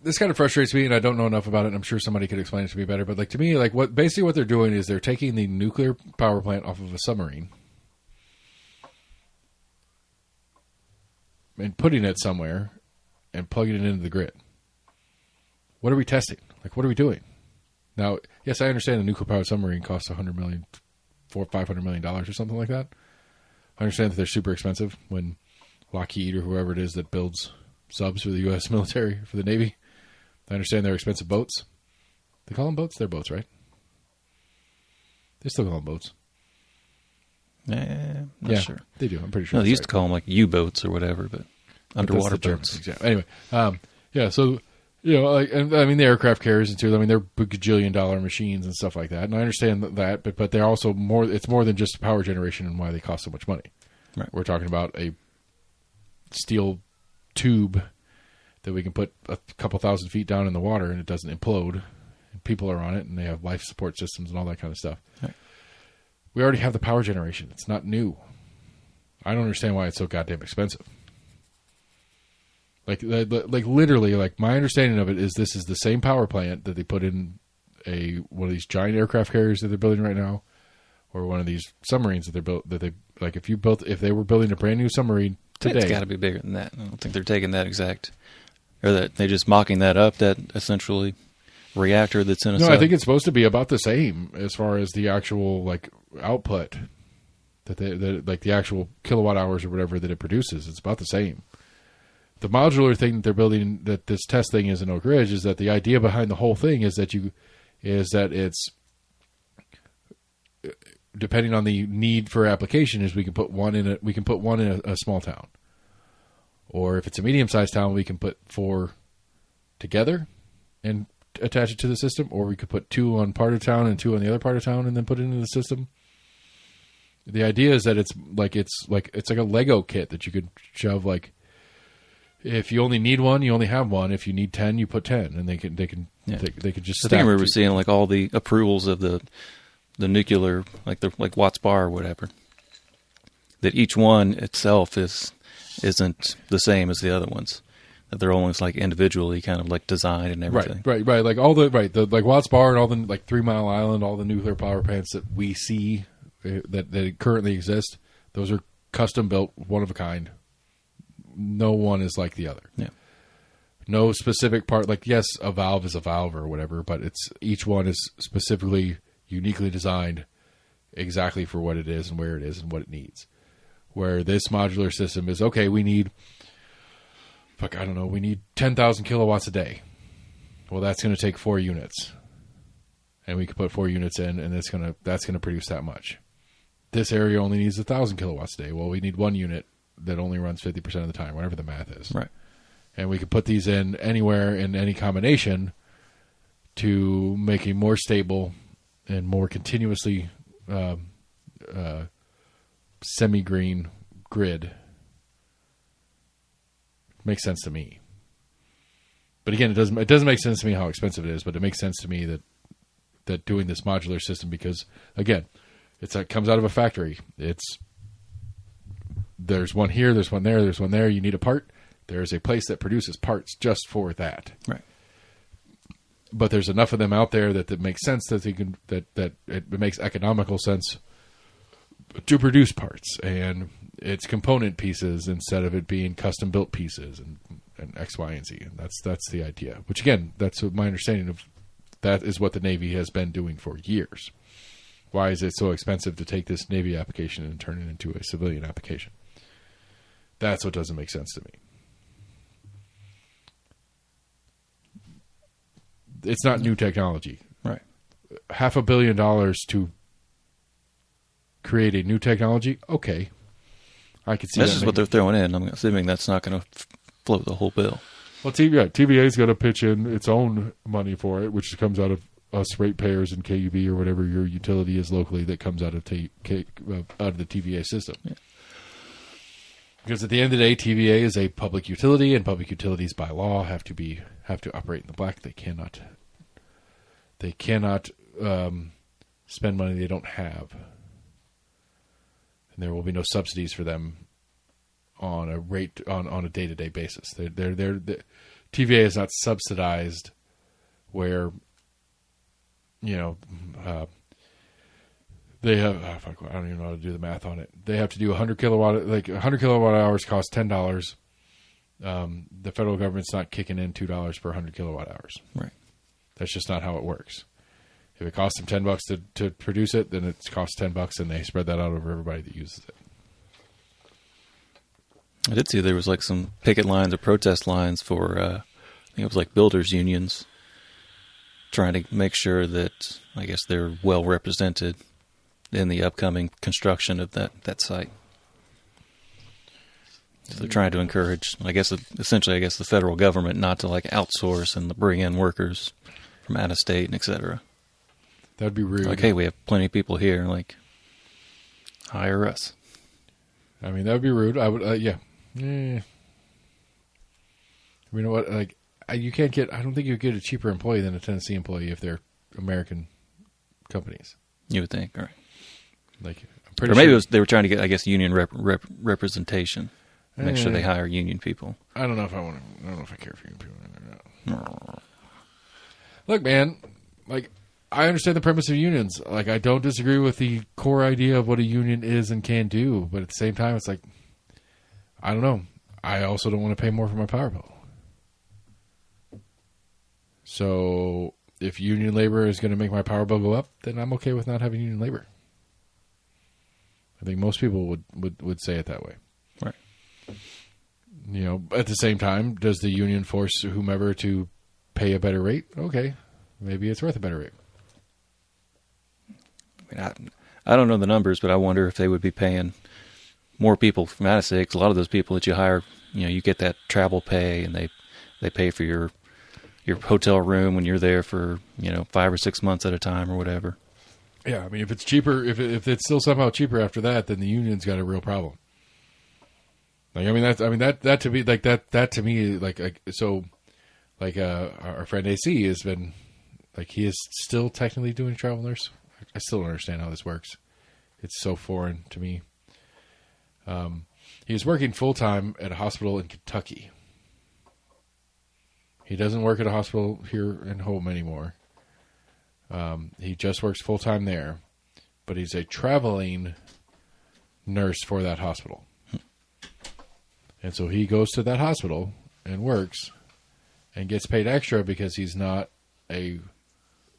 this kind of frustrates me, and I don't know enough about it. And I'm sure somebody could explain it to me better. But to me, what they're doing is they're taking the nuclear power plant off of a submarine and putting it somewhere and plugging it into the grid. What are we testing? What are we doing? Now, yes, I understand a nuclear powered submarine costs $500 million or something like that. I understand that they're super expensive when Lockheed or whoever it is that builds subs for the U.S. military, for the Navy. I understand they're expensive boats. They call them boats? They're boats, right? They still call them boats. Not sure. They do. I'm pretty sure. No, they used to call them U-boats or whatever, but underwater boats. Exactly. Anyway, so... the aircraft carriers and too. They're gajillion-dollar machines and stuff like that. And I understand that, but they're also more. It's more than just power generation and why they cost so much money. Right. We're talking about a steel tube that we can put a couple thousand feet down in the water and it doesn't implode. And people are on it and they have life support systems and all that kind of stuff. Right. We already have the power generation. It's not new. I don't understand why it's so goddamn expensive. Literally, my understanding of it is this is the same power plant that they put in one of these giant aircraft carriers that they're building right now, or one of these submarines that if they were building a brand new submarine today, it's got to be bigger than that. I don't think they're taking that exact, or that they're just mocking that up. That essentially reactor that's in a. No, I think it's supposed to be about the same as far as the actual output that the actual kilowatt hours or whatever that it produces. It's about the same. The modular thing that they're building, that this test thing is in Oak Ridge, is that the idea behind the whole thing is that it's depending on the need for application, is we can put one in a small town, or if it's a medium-sized town, we can put 4 together and attach it to the system, or we could put 2 on part of town and 2 on the other part of town and then put it into the system. The idea is that it's like a Lego kit that you could shove if you only need one, you only have one. If you need 10, you put 10, and they could just. I think I remember seeing all the approvals of the nuclear, like Watts Bar or whatever. That each one itself isn't the same as the other ones. That they're almost individually kind of designed and everything. Right. The Watts Bar and all the 3 Mile Island, all the nuclear power plants that we see that currently exist, those are custom built, one of a kind. No one is like the other. Yeah. No specific part. Yes, a valve is a valve or whatever, but each one is specifically, uniquely designed exactly for what it is and where it is and what it needs. Where this modular system is, okay, we need 10,000 kilowatts a day. Well, that's going to take 4 units. And we can put 4 units in, and that's going to produce that much. This area only needs 1,000 kilowatts a day. Well, we need 1 unit that only runs 50% of the time, whatever the math is. Right. And we could put these in anywhere in any combination to make a more stable and more continuously semi-green grid. Makes sense to me. But again, it doesn't make sense to me how expensive it is, but it makes sense to me that doing this modular system, because again, it comes out of a factory. There's one here, there's one there, there's one there. You need a part. There's a place that produces parts just for that. Right. But there's enough of them out there that makes sense that it makes economical sense to produce parts, and it's component pieces instead of it being custom built pieces and X, Y, and Z. And that's the idea. Which again, that's my understanding of that is what the Navy has been doing for years. Why is it so expensive to take this Navy application and turn it into a civilian application? That's what doesn't make sense to me. It's not new technology. Right. $500 million to create a new technology. Okay. I could see that's that. Just what they're throwing in. I'm assuming that's not going to float the whole bill. Well, TVA's going to pitch in its own money for it, which comes out of us ratepayers and KUB or whatever your utility is locally that comes out of the TVA system. Yeah. Because at the end of the day, TVA is a public utility, and public utilities by law have to operate in the black. They cannot spend money they don't have, and there will be no subsidies for them on a day-to-day basis. TVA is not subsidized where they have. I don't even know how to do the math on it. They have to do 100 kilowatt hours cost $10. The federal government's not kicking in $2 per 100 kilowatt hours. Right. That's just not how it works. If it costs them $10 to produce it, then it costs $10, and they spread that out over everybody that uses it. I did see there was like some picket lines or protest lines for, I think it was like builders unions, trying to make sure that, I guess, they're well represented in the upcoming construction of that site. So they're trying to encourage, essentially the federal government not to like outsource and bring in workers from out of state and et cetera. That'd be rude. Like, hey, we have plenty of people here. Like, hire us. I mean, that would be rude. I would, yeah. You know what? Like, you can't get. I don't think you get a cheaper employee than a Tennessee employee if they're American companies. You would think, all right? Like, I'm pretty. Or maybe they were trying to get, I guess, union representation. Make sure they hire union people. I don't know if I want to. I don't know if I care for union people or not. Look, man. Like, I understand the premise of unions. Like, I don't disagree with the core idea of what a union is and can do. But at the same time, it's like, I don't know. I also don't want to pay more for my power bill. So if union labor is going to make my power bill go up, then I'm okay with not having union labor. I think most people would say it that way. Right. You know, at the same time, does the union force whomever to pay a better rate? Okay. Maybe it's worth a better rate. I mean, I don't know the numbers, but I wonder if they would be paying more people from out of state. 'Cause a lot of those people that you hire, you get that travel pay, and they pay for your hotel room when you're there for 5 or 6 months at a time or whatever. Yeah, I mean, if it's cheaper, if it's still somehow cheaper after that, then the union's got a real problem. Like, that to me, like that to me, our friend AC has been, like, he is still technically doing travel nurse. I still don't understand how this works. It's so foreign to me. He's working full-time at a hospital in Kentucky. He doesn't work at a hospital here in home anymore. He just works full-time there, but he's a traveling nurse for that hospital. And so he goes to that hospital and works and gets paid extra because he's not a,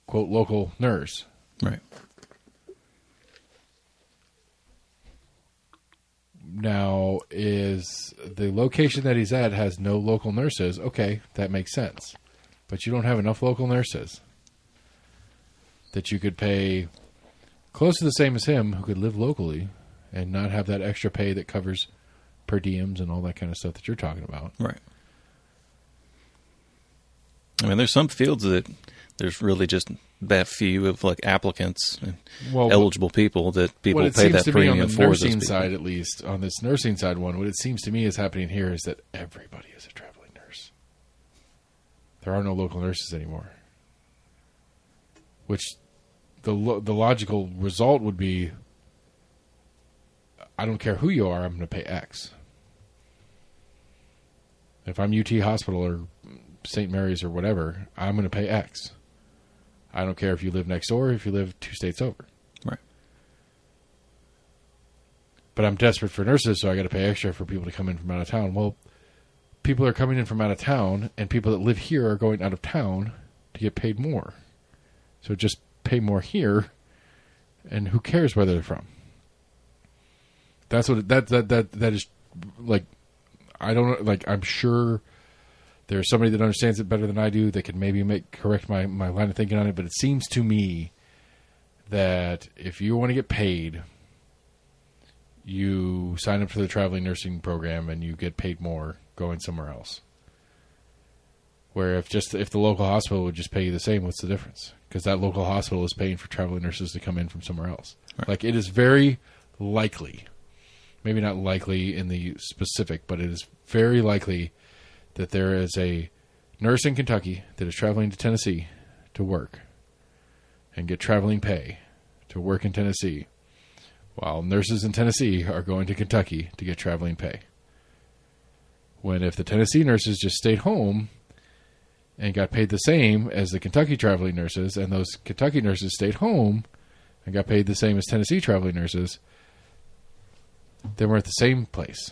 quote, local nurse. Right. Now, is the location that he's at has no local nurses? Okay, that makes sense. But you don't have enough local nurses that you could pay close to the same as him, who could live locally and not have that extra pay that covers per diems and all that kind of stuff that you're talking about. Right. I mean, there's some fields that there's really just that few of like applicants and eligible people that people pay that premium for. On the nursing side, at least on this nursing side one, what it seems to me is happening here is that everybody is a traveling nurse. There are no local nurses anymore. Which the logical result would be, I don't care who you are, I'm going to pay X. If I'm UT Hospital or St. Mary's or whatever, I'm going to pay X. I don't care if you live next door or if you live 2 states over. Right. But I'm desperate for nurses, so I got to pay extra for people to come in from out of town. Well, people are coming in from out of town, and people that live here are going out of town to get paid more. So just pay more here, and who cares where they're from? That's what that is like. I don't like. I'm sure there's somebody that understands it better than I do that could maybe correct my line of thinking on it. But it seems to me that if you want to get paid, you sign up for the traveling nursing program and you get paid more going somewhere else. Where if the local hospital would just pay you the same, what's the difference? Because that local hospital is paying for traveling nurses to come in from somewhere else. Right. Like, it is very likely, maybe not likely in the specific, but it is very likely that there is a nurse in Kentucky that is traveling to Tennessee to work and get traveling pay to work in Tennessee, while nurses in Tennessee are going to Kentucky to get traveling pay. When if the Tennessee nurses just stayed home and got paid the same as the Kentucky traveling nurses, and those Kentucky nurses stayed home and got paid the same as Tennessee traveling nurses, then we're at the same place.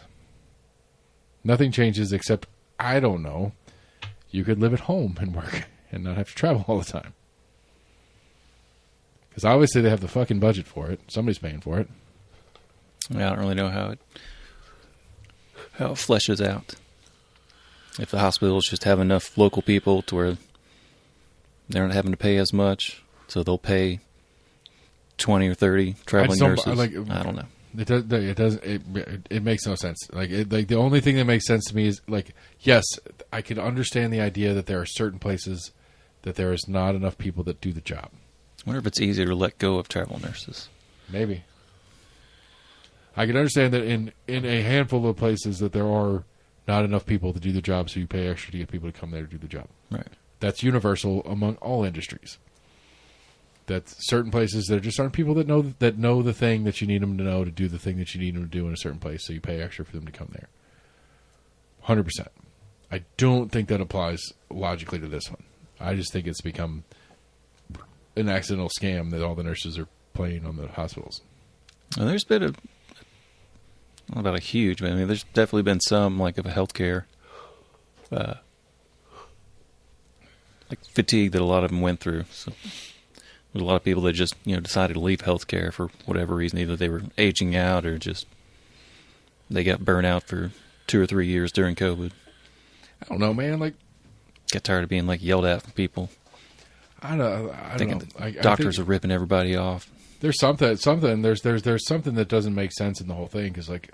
Nothing changes except, I don't know, you could live at home and work and not have to travel all the time. Because obviously they have the fucking budget for it. Somebody's paying for it. Yeah, I don't really know how it fleshes out. If the hospitals just have enough local people to where they're not having to pay as much, so they'll pay 20 or 30 traveling nurses. I don't know. It makes no sense. The only thing that makes sense to me is, like, yes, I can understand the idea that there are certain places that there is not enough people that do the job. I wonder if it's easier to let go of travel nurses. Maybe. I can understand that in a handful of places that there are not enough people to do the job, so you pay extra to get people to come there to do the job. Right. That's universal among all industries. That certain places there just aren't people that know the thing that you need them to know to do the thing that you need them to do in a certain place, so you pay extra for them to come there. 100%. I don't think that applies logically to this one. I just think it's become an accidental scam that all the nurses are playing on the hospitals. Well, there's been not about a huge, but I mean, there's definitely been some, like, of a healthcare, like, fatigue that a lot of them went through. So there's a lot of people that just, decided to leave healthcare for whatever reason. Either they were aging out or just they got burnt out for 2 or 3 years during COVID. I don't know, man. Like, got tired of being, like, yelled at from people. I don't know. Doctors are ripping everybody off. There's something. There's something that doesn't make sense in the whole thing, because, like,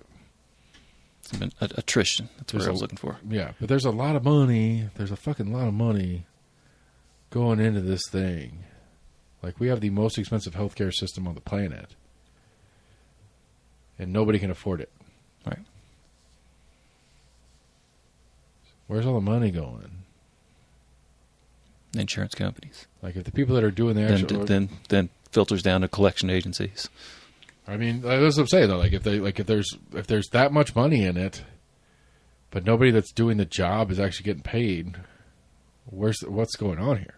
attrition. That's what I was looking for. Yeah, but there's a lot of money. There's a fucking lot of money going into this thing. Like, we have the most expensive healthcare system on the planet, and nobody can afford it. Right. Where's all the money going? Insurance companies. Like, if the people that are doing the actual... Then filters down to collection agencies. I mean, that's what I'm saying, though. Like, if there's that much money in it, but nobody that's doing the job is actually getting paid, what's going on here?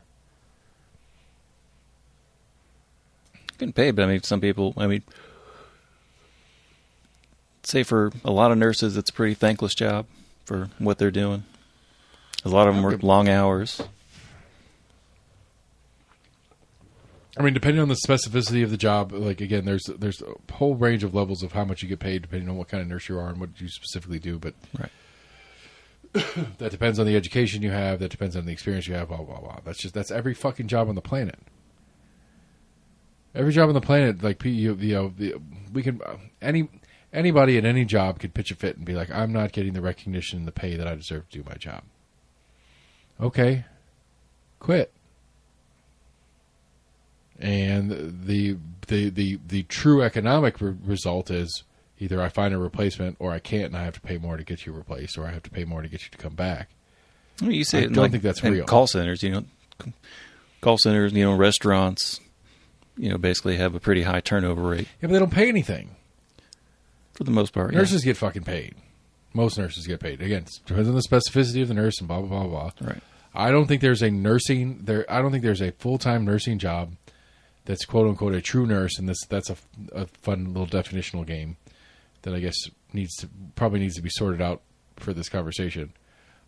Getting paid, but I mean, some people, say for a lot of nurses, it's a pretty thankless job for what they're doing. A lot of them work long hours. I mean, depending on the specificity of the job, like, again, there's a whole range of levels of how much you get paid depending on what kind of nurse you are and what you specifically do. But right. That depends on the education you have. That depends on the experience you have. Blah blah blah. That's every fucking job on the planet. Every job on the planet, like, we can Anybody at any job could pitch a fit and be like, I'm not getting the recognition and the pay that I deserve to do my job. Okay, quit. And the true economic result is either I find a replacement or I can't and I have to pay more to get you replaced, or I have to pay more to get you to come back. Well, you say I don't think that's real. Call centers, restaurants, basically have a pretty high turnover rate. Yeah, but they don't pay anything. For the most part, nurses get fucking paid. Most nurses get paid. Again, it depends on the specificity of the nurse and blah blah blah blah. Right. I don't think there's a full-time nursing job that's quote unquote a true nurse, and that's a fun little definitional game that I guess probably needs to be sorted out for this conversation.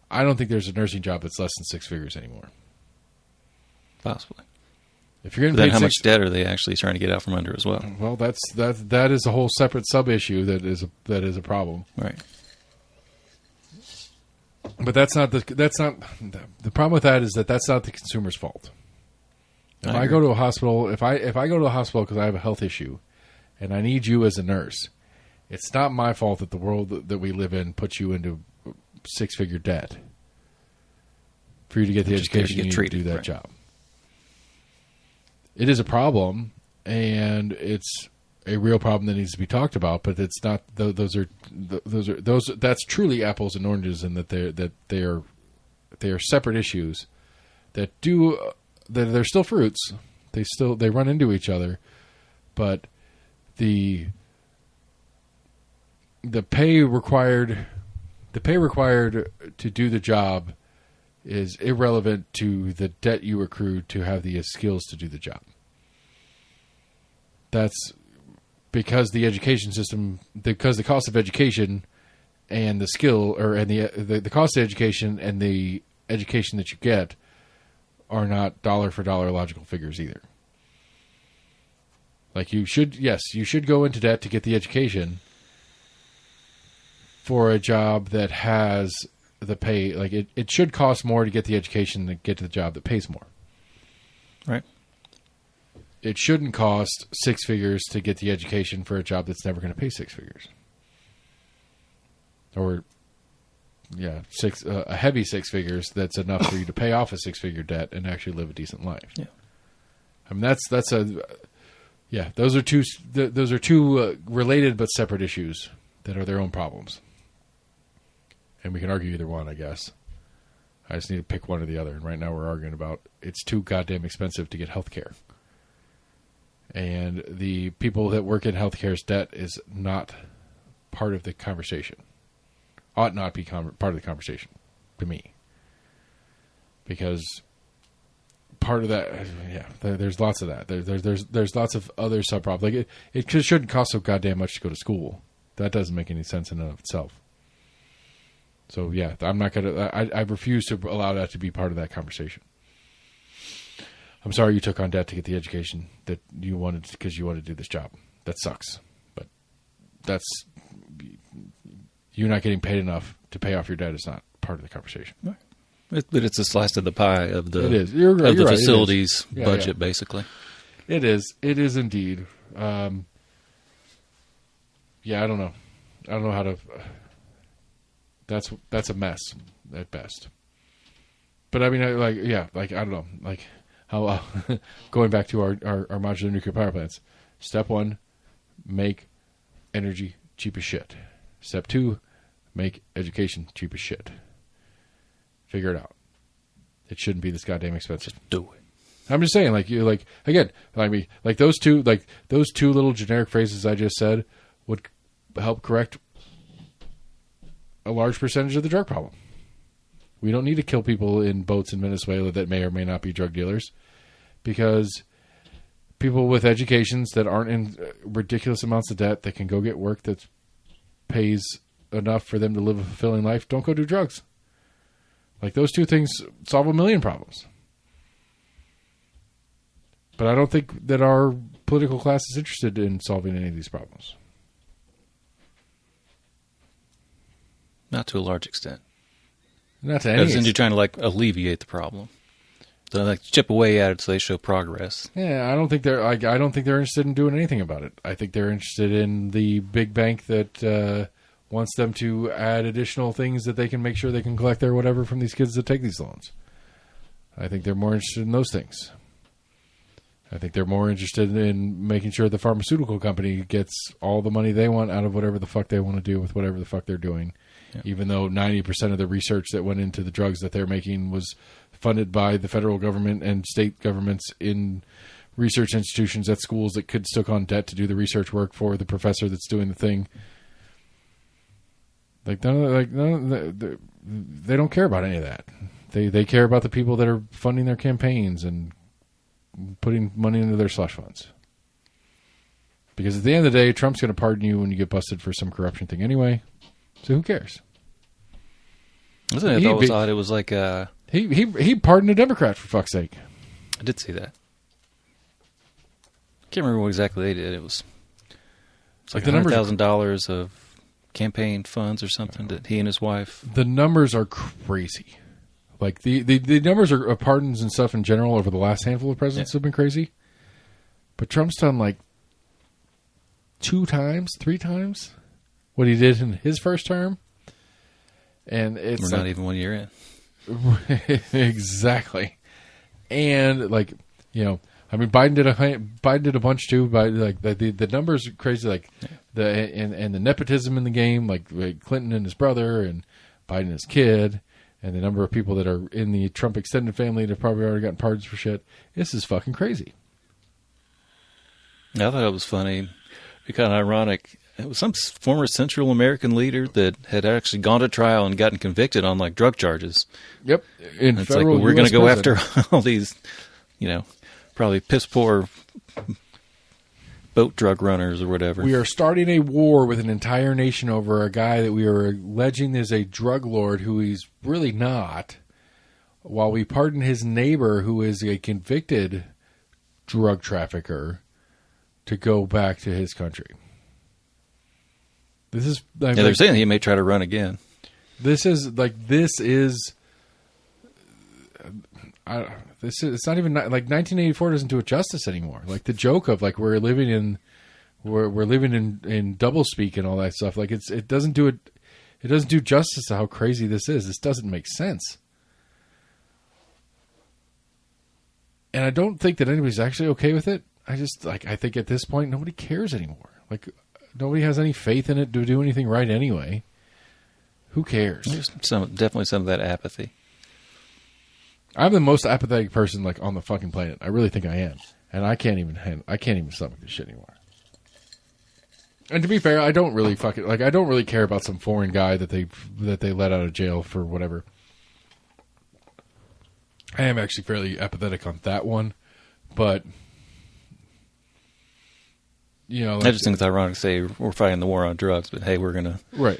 I don't think there's a nursing job that's less than 6 figures anymore. Possibly. If you're going to, then how much debt are they actually trying to get out from under as well? Well, that is a whole separate sub issue that is a problem. Right. But that's not the problem with that is that's not the consumer's fault. If I go to a hospital, if I go to a hospital because I have a health issue, and I need you as a nurse, it's not my fault that the world that we live in puts you into 6-figure debt for you to get the education you need to do that job. It is a problem, and it's a real problem that needs to be talked about. But it's not; those are that's truly apples and oranges, and that they are separate issues that they're still fruits. They run into each other, but the pay required to do the job is irrelevant to the debt you accrued to have the skills to do the job. That's because the education system, because the cost of education and the skill, the cost of education and the education that you get are not dollar for dollar logical figures either. Like you should go into debt to get the education for a job that has the pay. Like it should cost more to get the education than get to the job that pays more. Right. It shouldn't cost 6 figures to get the education for a job that's never going to pay 6 figures. Or, a heavy 6 figures that's enough for you to pay off a 6-figure debt and actually live a decent life. Yeah. I mean, those are two related but separate issues that are their own problems. And we can argue either one, I guess. I just need to pick one or the other. And right now we're arguing about it's too goddamn expensive to get health care. And the people that work in healthcare's debt is not part of the conversation. Ought not be part of the conversation, to me. Because part of that, there's lots of that. There's lots of other sub-problems. Like it shouldn't cost so goddamn much to go to school. That doesn't make any sense in and of itself. So yeah, I'm not gonna. I refuse to allow that to be part of that conversation. I'm sorry you took on debt to get the education that you wanted because you wanted to do this job. That sucks. But that's you not getting paid enough to pay off your debt is not part of the conversation. Right. But it's a slice of the pie of the it is. You're right. Of the facilities budget, basically. It is. It is indeed. I don't know. I don't know how to. That's a mess at best. But I mean, I don't know, like how going back to our modular nuclear power plants. Step 1, make energy cheap as shit. Step 2, make education cheap as shit. Figure it out. It shouldn't be this goddamn expensive. Just do it. I'm just saying, those two little generic phrases I just said would help correct a large percentage of the drug problem. We don't need to kill people in boats in Venezuela that may or may not be drug dealers, because people with educations that aren't in ridiculous amounts of debt that can go get work that pays enough for them to live a fulfilling life don't go do drugs. Like, those two things solve a million problems. But I don't think that our political class is interested in solving any of these problems. Not to a large extent. Not to any extent. You're trying to alleviate the problem. So like chip away at it so they show progress. Yeah, I don't think they're interested in doing anything about it. I think they're interested in the big bank that wants them to add additional things that they can make sure they can collect their whatever from these kids that take these loans. I think they're more interested in those things. I think they're more interested in making sure the pharmaceutical company gets all the money they want out of whatever the fuck they want to do with whatever the fuck they're doing. Yeah. Even though 90% of the research that went into the drugs that they're making was funded by the federal government and state governments in research institutions at schools that could stick on debt to do the research work for the professor that's doing the thing. They don't care about any of that. They care about the people that are funding their campaigns and putting money into their slush funds. Because at the end of the day, Trump's going to pardon you when you get busted for some corruption thing anyway. So who cares? I thought it was odd. It was like he pardoned a Democrat, for fuck's sake. I did see that. I can't remember what exactly they did. It was like $100,000 of campaign funds or something that he and his wife. The numbers are crazy. Like the numbers of pardons and stuff in general over the last handful of presidents have been crazy. But Trump's done like 3 times what he did in his first term. And it's we're not even 1 year in. Exactly. And like, you know, I mean, Biden did a bunch too. But like the numbers are crazy. Like and the nepotism in the game, like Clinton and his brother, and Biden and his kid, and the number of people that are in the Trump extended family that have probably already gotten pardons for shit. This is fucking crazy. I thought it was funny. It's kind of ironic. It was some former Central American leader that had actually gone to trial and gotten convicted on like drug charges. Yep. It's like, well, we're going to go after all these, you know, probably piss poor boat drug runners or whatever. We are starting a war with an entire nation over a guy that we are alleging is a drug lord who he's really not, while we pardon his neighbor who is a convicted drug trafficker to go back to his country. This is they're saying he may try to run again. It's not even like 1984 doesn't do it justice anymore. Like the joke of like we're living in double speak and all that stuff. Like it doesn't do justice to how crazy this is. This doesn't make sense. And I don't think that anybody's actually okay with it. I think at this point nobody cares anymore. Like nobody has any faith in it to do anything right anyway. Who cares? There's definitely some of that apathy. I'm the most apathetic person like on the fucking planet. I really think I am, and I can't even stomach this shit anymore. And to be fair, I don't really care about some foreign guy that they let out of jail for whatever. I am actually fairly apathetic on that one, but you know, like, I just think it's ironic to say we're fighting the war on drugs, but hey, we're gonna right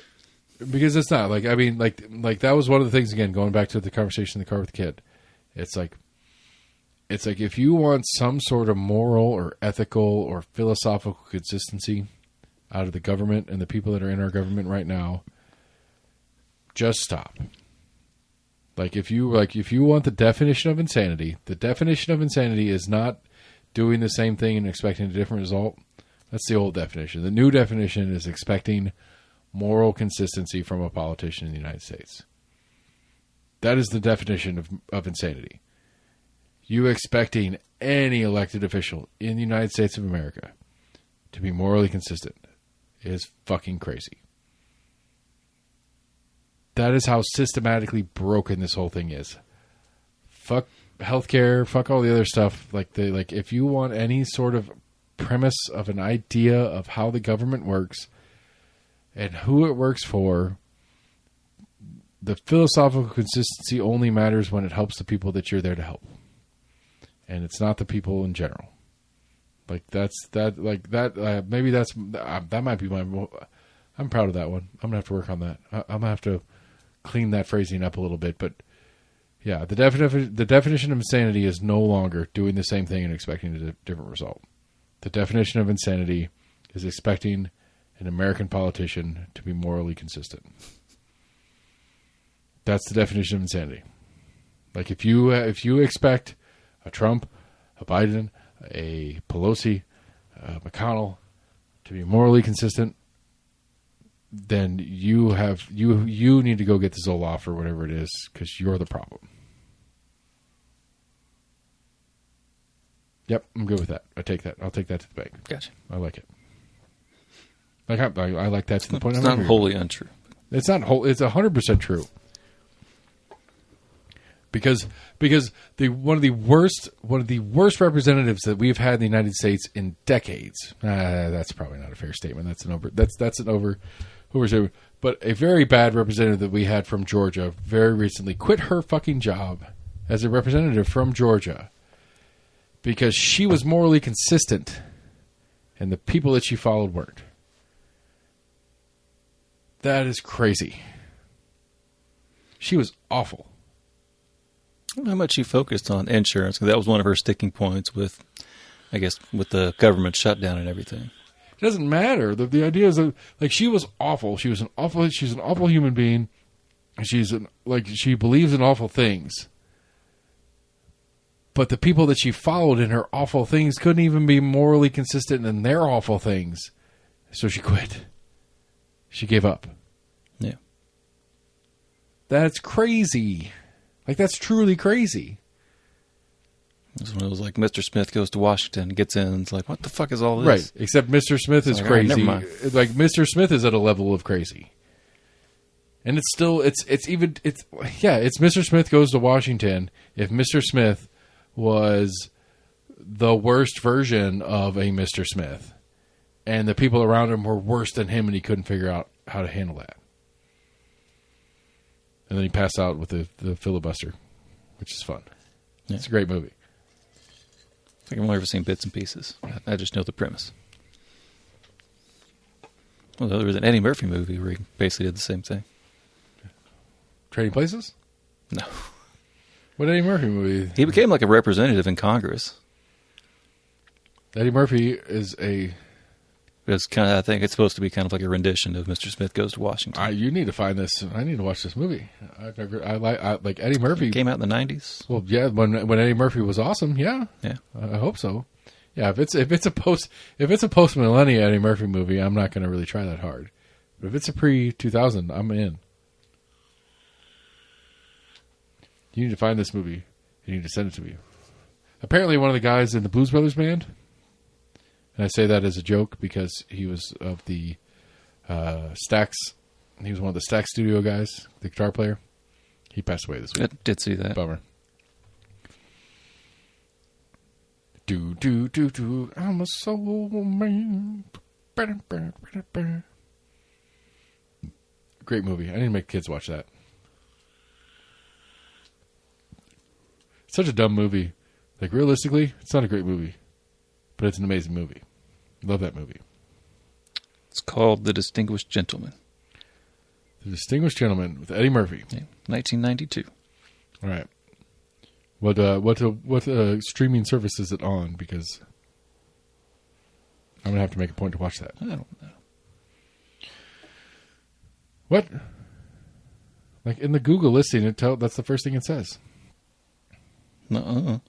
because it's not like I mean like that was one of the things again going back to the conversation in the car with the kid. It's like if you want some sort of moral or ethical or philosophical consistency out of the government and the people that are in our government right now, just stop. Like if you want the definition of insanity is not doing the same thing and expecting a different result. That's the old definition. The new definition is expecting moral consistency from a politician in the United States. That is the definition of insanity. You expecting any elected official in the United States of America to be morally consistent is fucking crazy. That is how systematically broken this whole thing is. Fuck healthcare, fuck all the other stuff. Like if you want any sort of premise of an idea of how the government works and who it works for, the philosophical consistency only matters when it helps the people that you're there to help. And it's not the people in general. Like that might be I'm proud of that one. I'm going to have to work on that. I'm going to have to clean that phrasing up a little bit. But yeah, the definition of insanity is no longer doing the same thing and expecting a different result. The definition of insanity is expecting an American politician to be morally consistent. That's the definition of insanity. Like if you expect a Trump, a Biden, a Pelosi, McConnell to be morally consistent, then you need to go get the Zoloft or whatever it is, because you're the problem. Yep, I'm good with that. I take that. I'll take that to the bank. Gotcha. I like it. Like I like that to the point. It's not wholly untrue. It's not whole. It's 100% true. Because one of the worst representatives that we've had in the United States in decades. That's probably not a fair statement. That's an overstatement. But a very bad representative that we had from Georgia very recently quit her fucking job as a representative from Georgia because she was morally consistent and the people that she followed weren't. That is crazy. She was awful. I don't know how much she focused on insurance, because that was one of her sticking points with, I guess, with the government shutdown and everything. It doesn't matter. The idea is that, like, she was awful. She's an awful human being. She believes in awful things. But the people that she followed in her awful things couldn't even be morally consistent in their awful things. So she quit. She gave up. Yeah. That's crazy. Like, that's truly crazy. This one was like Mr. Smith goes to Washington, gets in, and it's like, what the fuck is all this? Right. Except Mr. Smith is crazy. Never mind. Like, Mr. Smith is at a level of crazy. And it's Mr. Smith goes to Washington. If Mr. Smith was the worst version of a Mr. Smith, and the people around him were worse than him, and he couldn't figure out how to handle that. And then he passed out with the filibuster, which is fun. Yeah. It's a great movie. I think I've only ever seen bits and pieces. I just know the premise. Well, there was an Eddie Murphy movie where he basically did the same thing. Trading Places? No. What Eddie Murphy movie? He became like a representative in Congress. Eddie Murphy is a... It's kind of, I think it's supposed to be kind of like a rendition of Mr. Smith Goes to Washington. You need to find this. I need to watch this movie. I like Eddie Murphy. It came out in the 90s. Well, yeah, when Eddie Murphy was awesome, yeah. Yeah. I hope so. Yeah, if it's a post millennia Eddie Murphy movie, I'm not going to really try that hard. But if it's a pre-2000, I'm in. You need to find this movie. You need to send it to me. Apparently, one of the guys in the Blues Brothers band. And I say that as a joke because he was of the Stax. He was one of the Stax Studio guys, the guitar player. He passed away this week. I did see that. Bummer. I'm a soul man. Great movie. I need to make kids watch that. It's such a dumb movie. Like, realistically, it's not a great movie. But it's an amazing movie. Love that movie. It's called The Distinguished Gentleman. The Distinguished Gentleman with Eddie Murphy. Yeah, 1992. All right. What streaming service is it on? Because I'm going to have to make a point to watch that. I don't know. What? Like, in the Google listing, that's the first thing it says. No.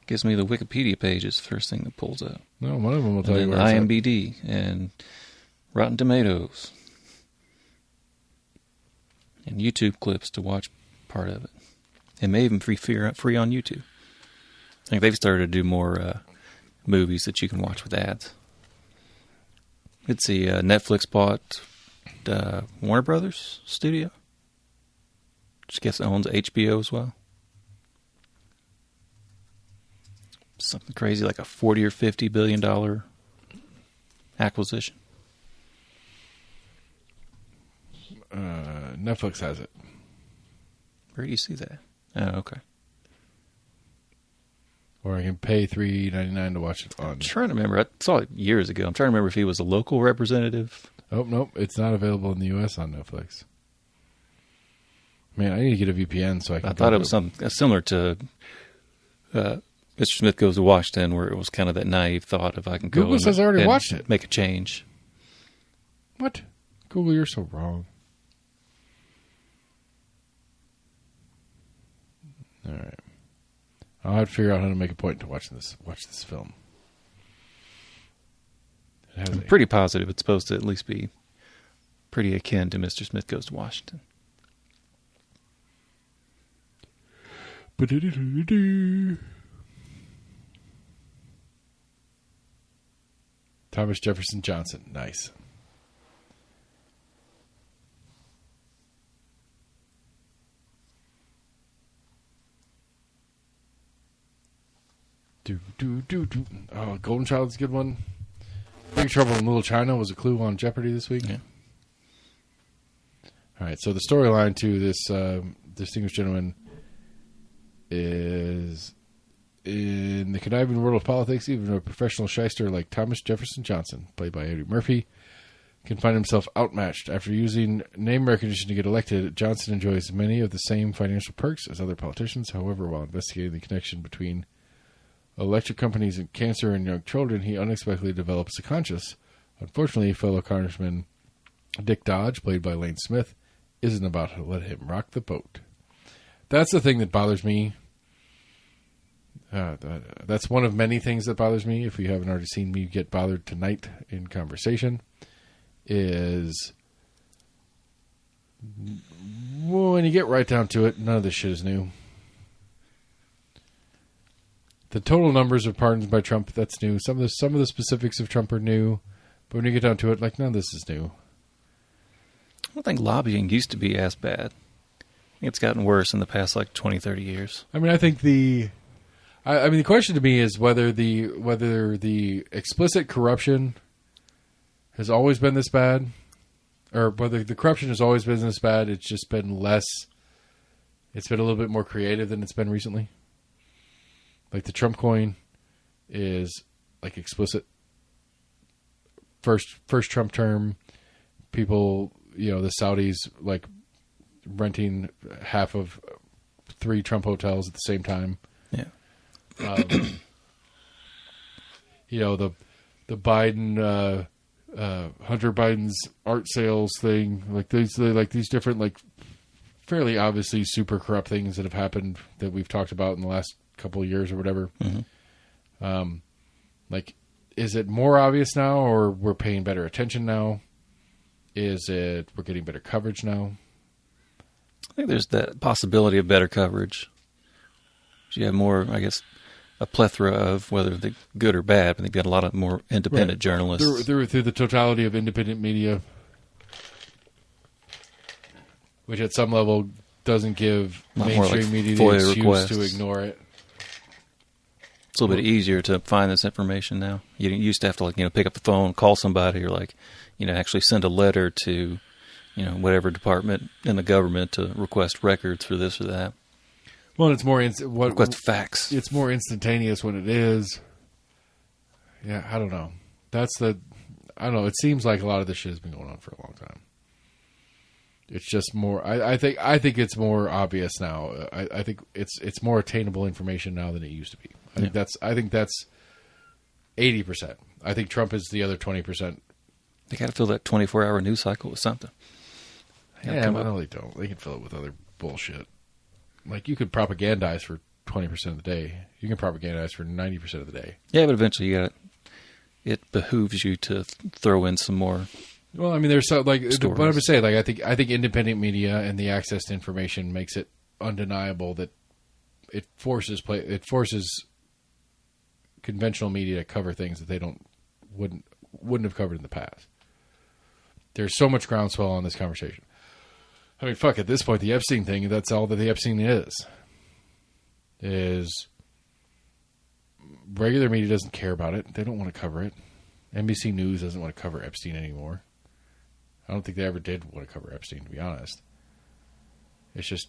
Gives me the Wikipedia page is the first thing that pulls up. No, one of them will tell you where it's IMDb and Rotten Tomatoes and YouTube clips to watch part of it. It may even be free on YouTube. I think they've started to do more movies that you can watch with ads. Let's see, Netflix bought Warner Brothers Studio. Just guess it owns HBO as well. Something crazy like a $40 or $50 billion acquisition. Netflix has it. Where do you see that? Oh, okay. Or I can pay $3.99 to watch it on. I'm trying to remember. I saw it years ago. I'm trying to remember if he was a local representative. Oh, nope. It's not available in the U.S. on Netflix. Man, I need to get a VPN so I can... I thought it was something similar to Mr. Smith Goes to Washington, where it was kind of that naive thought of I can go Google says I already watched it. Make a change. What? Google, you're so wrong. All right. I'll have to figure out how to make a point to watch this film. I'm pretty positive it's supposed to at least be pretty akin to Mr. Smith Goes to Washington. Thomas Jefferson Johnson. Nice. Oh, Golden Child's a good one. Big Trouble in Little China was a clue on Jeopardy this week. Yeah. All right, so the storyline to this distinguished gentleman is, in the conniving world of politics, even a professional shyster like Thomas Jefferson Johnson, played by Eddie Murphy, can find himself outmatched. After using name recognition to get elected, Johnson enjoys many of the same financial perks as other politicians. However, while investigating the connection between electric companies and cancer in young children, he unexpectedly develops a conscience. Unfortunately, fellow Congressman Dick Dodge, played by Lane Smith, isn't about to let him rock the boat. That's the thing that bothers me. That's one of many things that bothers me. If you haven't already seen me get bothered tonight in conversation, is when you get right down to it, none of this shit is new. The total numbers of pardons by Trump, that's new. Some of the specifics of Trump are new, but when you get down to it, like, none of this is new. I don't think lobbying used to be as bad. I think it's gotten worse in the past, 20, 30 years. I mean, I think the question to me is whether the explicit corruption has always been this bad, or whether the corruption has always been this bad. It's just been less. It's been a little bit more creative than it's been recently. Like the Trump coin is like explicit. First Trump term, people, the Saudis like renting half of 3 Trump hotels at the same time. Yeah. The Biden, Hunter Biden's art sales thing, like these different, fairly obviously super corrupt things that have happened that we've talked about in the last couple of years or whatever. Mm-hmm. Is it more obvious now, or we're paying better attention now? Is it we're getting better coverage now? I think there's that possibility of better coverage. You have more, I guess, a plethora of whether they're good or bad, but they've got a lot of more independent journalists. Through the totality of independent media, which at some level doesn't give mainstream media the excuse to ignore it. It's a little bit easier to find this information now. You used to have to pick up the phone, call somebody, or actually send a letter to whatever department in the government to request records for this or that. Well, it's more request facts. It's more instantaneous when it is. Yeah, I don't know. I don't know. It seems like a lot of this shit has been going on for a long time. It's just more. I think it's more obvious now. I think it's more attainable information now than it used to be. I think that's 80%. I think Trump is the other 20%. They got to fill that 24-hour news cycle with something. Yeah, but no, they don't. They can fill it with other bullshit. You could propagandize for 20% of the day. You can propagandize for 90% of the day. Yeah, but eventually it behooves you to throw in some more. Well, I mean, there's what I'm saying. I think independent media and the access to information makes it undeniable that it forces conventional media to cover things that they wouldn't have covered in the past. There's so much groundswell on this conversation. I mean, fuck, at this point, the Epstein thing, that's all that the Epstein is regular media doesn't care about it. They don't want to cover it. NBC News doesn't want to cover Epstein anymore. I don't think they ever did want to cover Epstein, to be honest. It's just,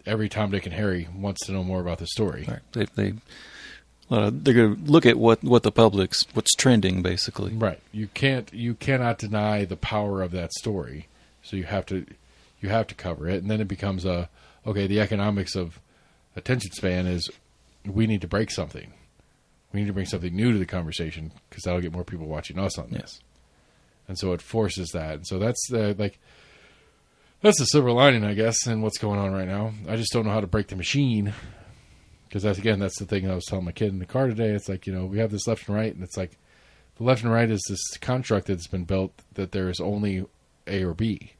every Tom, Dick, and Harry wants to know more about the story. Right. They're going to look at what's trending, basically. Right. You cannot deny the power of that story. So you have to cover it, and then it becomes the economics of attention span is we need to break something. We need to bring something new to the conversation because that'll get more people watching us on this. And so it forces that. And so that's the silver lining, I guess, in what's going on right now. I just don't know how to break the machine. Because that's the thing I was telling my kid in the car today. It's like, we have this left and right, and it's like the left and right is this construct that's been built that there is only A or B.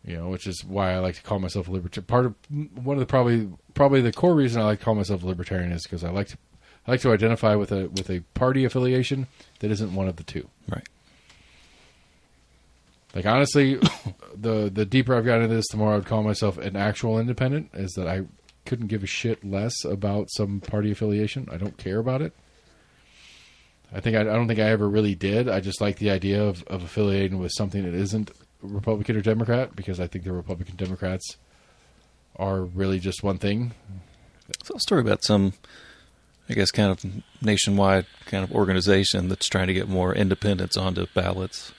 Which is why I like to call myself a libertarian. One of the probably the core reason I like to call myself a libertarian is because I like to identify with a party affiliation that isn't one of the two. Right. Like, honestly, the deeper I've gotten into this, the more I would call myself an actual independent, is that I couldn't give a shit less about some party affiliation. I don't care about it. I don't think I ever really did. I just like the idea of affiliating with something that isn't Republican or Democrat, because I think the Republican Democrats are really just one thing. So a story about some, I guess, kind of nationwide kind of organization that's trying to get more independents onto ballots,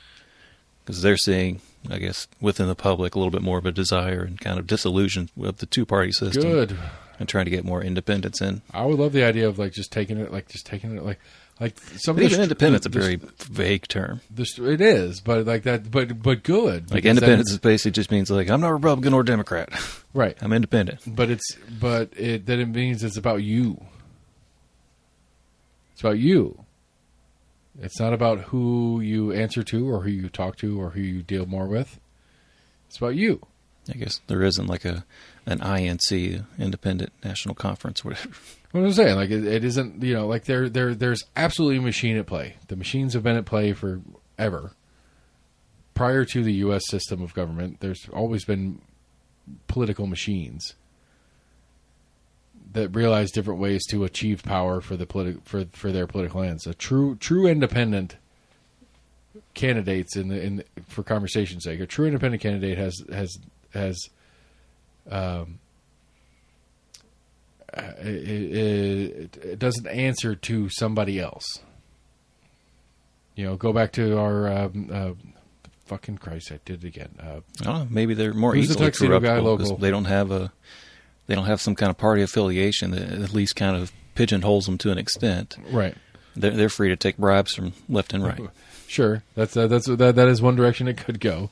because they're seeing, I guess, within the public a little bit more of a desire and kind of disillusion with the two-party system. Good. And trying to get more independents in. I would love the idea of just taking it some. But even independent's a very vague term. It is, but like that, but good. Like independence basically just means like I'm not Republican or Democrat. Right. I'm independent. But then it means it's about you. It's about you. It's not about who you answer to or who you talk to or who you deal more with. It's about you. I guess there isn't like an INC, Independent National Conference, whatever. What I'm saying, like it isn't, like there's absolutely a machine at play. The machines have been at play forever. Prior to the U.S. system of government, there's always been political machines that realize different ways to achieve power for the for their political ends. A true independent candidates for conversation's sake, a true independent candidate it doesn't answer to somebody else. Go back to our fucking Christ, I did it again. I don't know, maybe they're more who's easily the tuxedo guy corruptible local? because they don't have some kind of party affiliation that at least kind of pigeonholes them to an extent. Right. They're free to take bribes from left and right. Sure, that is one direction it could go.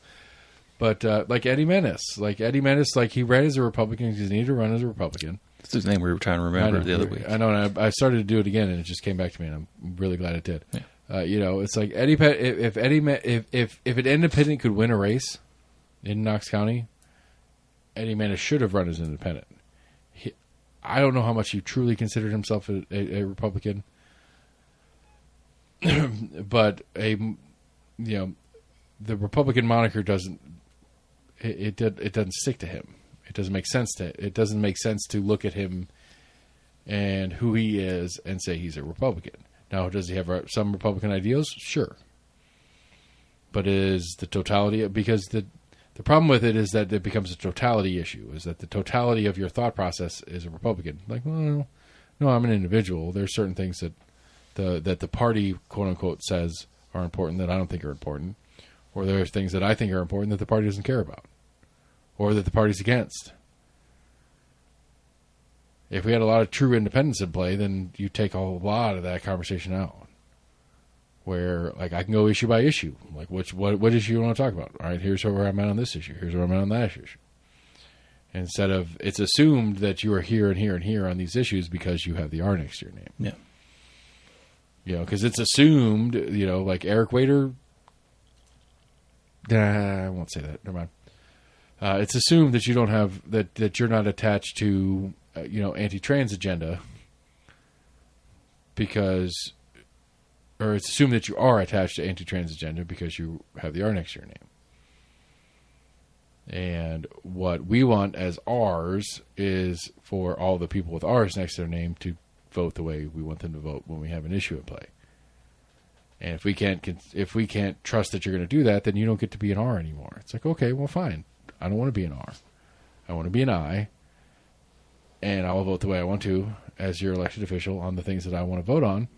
But like Eddie Menace, he ran as a Republican because he needed to run as a Republican. That's his name we were trying to remember the other week. I know, and I started to do it again, and it just came back to me, and I'm really glad it did. Yeah. It's like if an independent could win a race in Knox County, Eddie Menace should have run as an independent. I don't know how much he truly considered himself a Republican, but the Republican moniker doesn't stick to him. It doesn't make sense to look at him and who he is and say he's a Republican. Now, does he have some Republican ideals? Sure. But is the totality, because the problem with it is that it becomes a totality issue, is that the totality of your thought process is a Republican. Like, well, no, I'm an individual. There's certain things that the party, quote unquote, says are important that I don't think are important. Or there's things that I think are important that the party doesn't care about. Or that the party's against. If we had a lot of true independence in play, then you take a lot of that conversation out. Where, like, I can go issue by issue. Like, what issue you want to talk about? All right, here's where I'm at on this issue. Here's where I'm at on that issue. Instead of, it's assumed that you are here and here and here on these issues because you have the R next to your name. Yeah. Because it's assumed, like Eric Wader. I won't say that. Never mind. It's assumed that you don't have that you're not attached to anti-trans agenda because, or it's assumed that you are attached to anti-trans agenda because you have the R next to your name. And what we want as R's is for all the people with R's next to their name to vote the way we want them to vote when we have an issue at play. And if we can't trust that you're going to do that, then you don't get to be an R anymore. It's like, okay, well, fine. I don't want to be an R. I want to be an I. And I'll vote the way I want to as your elected official on the things that I want to vote on.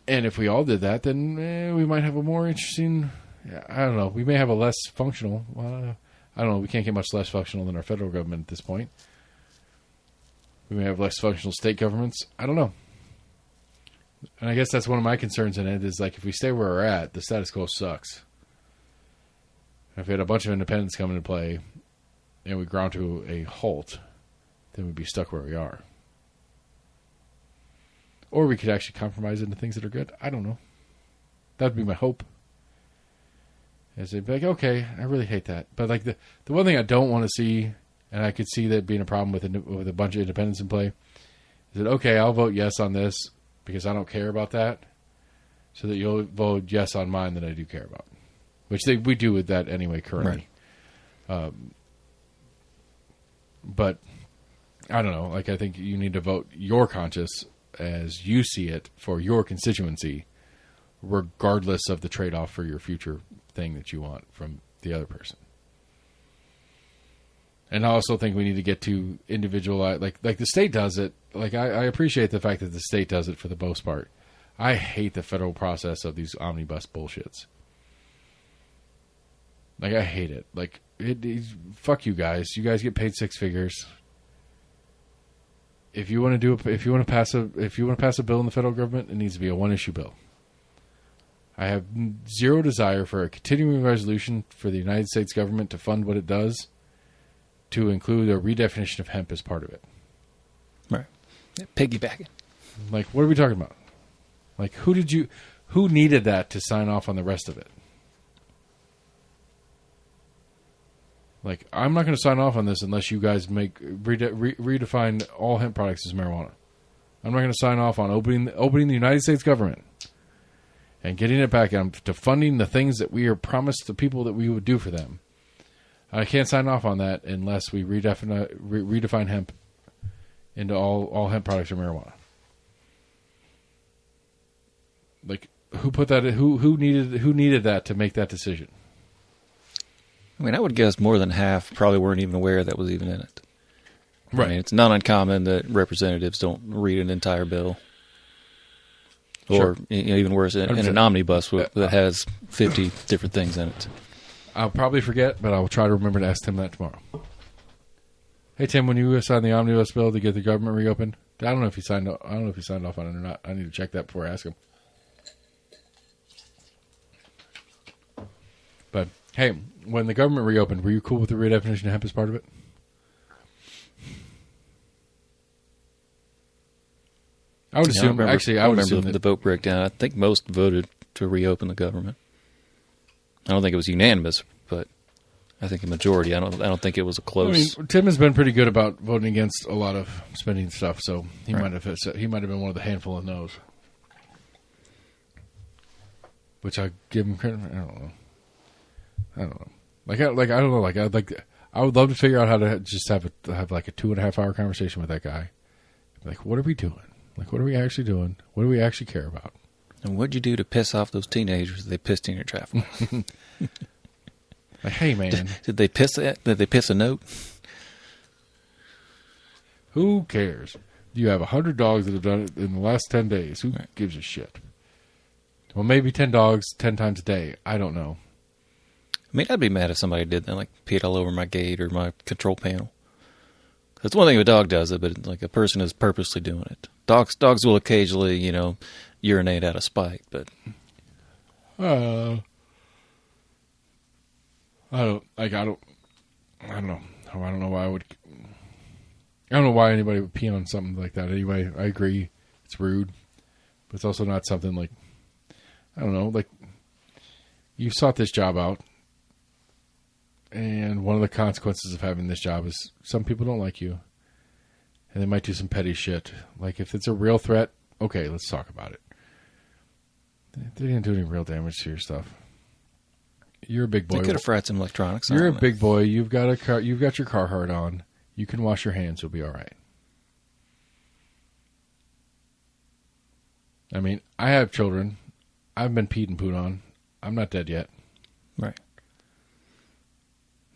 And if we all did that, then we might have a more interesting... I don't know. We may have a less functional... I don't know. We can't get much less functional than our federal government at this point. We may have less functional state governments. I don't know. And I guess that's one of my concerns in it is, like, if we stay where we're at, the status quo sucks. If we had a bunch of independents come into play, and we ground to a halt, then we'd be stuck where we are. Or we could actually compromise into things that are good. I don't know. That'd be my hope. Is they'd be like, okay, I really hate that. But like the one thing I don't want to see, and I could see that being a problem with a bunch of independents in play, is that, okay, I'll vote yes on this because I don't care about that, so that you'll vote yes on mine that I do care about. Which we do with that anyway currently. Right. But I don't know. Like, I think you need to vote your conscience as you see it for your constituency, regardless of the trade-off for your future thing that you want from the other person. And I also think we need to get to individual, like the state does it. Like, I appreciate the fact that the state does it for the most part. I hate the federal process of these omnibus bullshits. Like, I hate it. Like, fuck you guys. You guys get paid six figures. If you want to pass a bill in the federal government, it needs to be a one-issue bill. I have zero desire for a continuing resolution for the United States government to fund what it does, to include a redefinition of hemp as part of it. Right. Piggybacking. Like, what are we talking about? Like, who needed that to sign off on the rest of it? Like, I'm not going to sign off on this unless you guys redefine all hemp products as marijuana. I'm not going to sign off on opening the United States government and getting it back to funding the things that we are promised the people that we would do for them. I can't sign off on that unless we redefine hemp into all hemp products are marijuana. Like, who put that? Who needed that to make that decision? I mean, I would guess more than half probably weren't even aware that was even in it. Right. I mean, it's not uncommon that representatives don't read an entire bill. Or, even worse, in an omnibus that has 50 different things in it. I'll probably forget, but I will try to remember to ask Tim that tomorrow. Hey, Tim, when you signed the omnibus bill to get the government reopened, I don't know if he signed off on it or not. I need to check that before I ask him. But hey, when the government reopened, were you cool with the redefinition of hemp as part of it? I would assume. I would assume the vote breakdown. I think most voted to reopen the government. I don't think it was unanimous, but I think a majority. I don't think it was a close. I mean, Tim has been pretty good about voting against a lot of spending stuff, so he might have been one of the handful of no's. Which I give him credit for. I don't know. I don't know. I would love to figure out how to just have a 2.5 hour conversation with that guy. Like, what are we doing? Like, what are we actually doing? What do we actually care about? And what'd you do to piss off those teenagers that they pissed in your traffic? Like, hey, man. Did they piss a note? Who cares? You have 100 dogs that have done it in the last 10 days. Who gives a shit? Well, maybe 10 dogs 10 times a day. I don't know. I mean, I'd be mad if somebody did that, like peed all over my gate or my control panel. It's one thing if a dog does it, but like a person is purposely doing it. Dogs will occasionally, urinate out of spite, but I don't know. I don't know why I don't know why anybody would pee on something like that. Anyway, I agree, it's rude, but it's also not something like, I don't know, like, you sought this job out. And one of the consequences of having this job is some people don't like you. And they might do some petty shit. Like, if it's a real threat, okay, let's talk about it. They didn't do any real damage to your stuff. You're a big boy. They could have fried some electronics. You're a big boy. You've got your Carhartt on. You can wash your hands. You'll be all right. I mean, I have children. I've been peed and pooed on. I'm not dead yet. Right.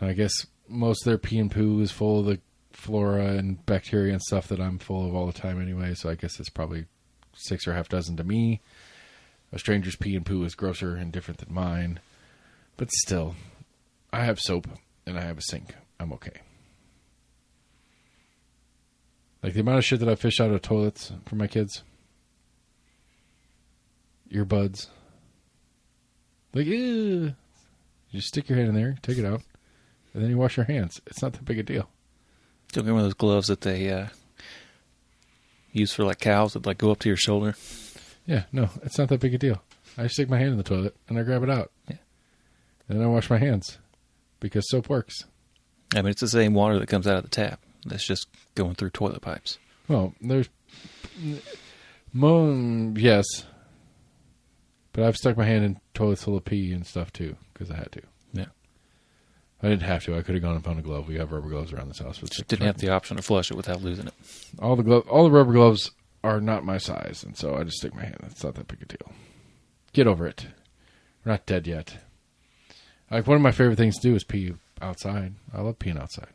I guess most of their pee and poo is full of the flora and bacteria and stuff that I'm full of all the time anyway, so I guess it's probably 6 or half dozen to me. A stranger's pee and poo is grosser and different than mine. But still, I have soap and I have a sink. I'm okay. Like, the amount of shit that I fish out of toilets for my kids. Earbuds. Like, ew. You just stick your head in there, take it out. and then you wash your hands. It's not that big a deal. Don't get one of those gloves that they use for like cows that like go up to your shoulder. Yeah, no, it's not that big a deal. I stick my hand in the toilet and I grab it out. Yeah. And then I wash my hands because soap works. I mean, it's the same water that comes out of the tap. That's just going through toilet pipes. Well, there's... yes. But I've stuck my hand in toilets full of pee and stuff too because I had to. Yeah. I didn't have to. I could have gone and found a glove. We have rubber gloves around this house. Just didn't have the option to flush it without losing it. All the rubber gloves are not my size, and so I just stick my hand. It's not that big a deal. Get over it. We're not dead yet. Like, one of my favorite things to do is pee outside. I love peeing outside.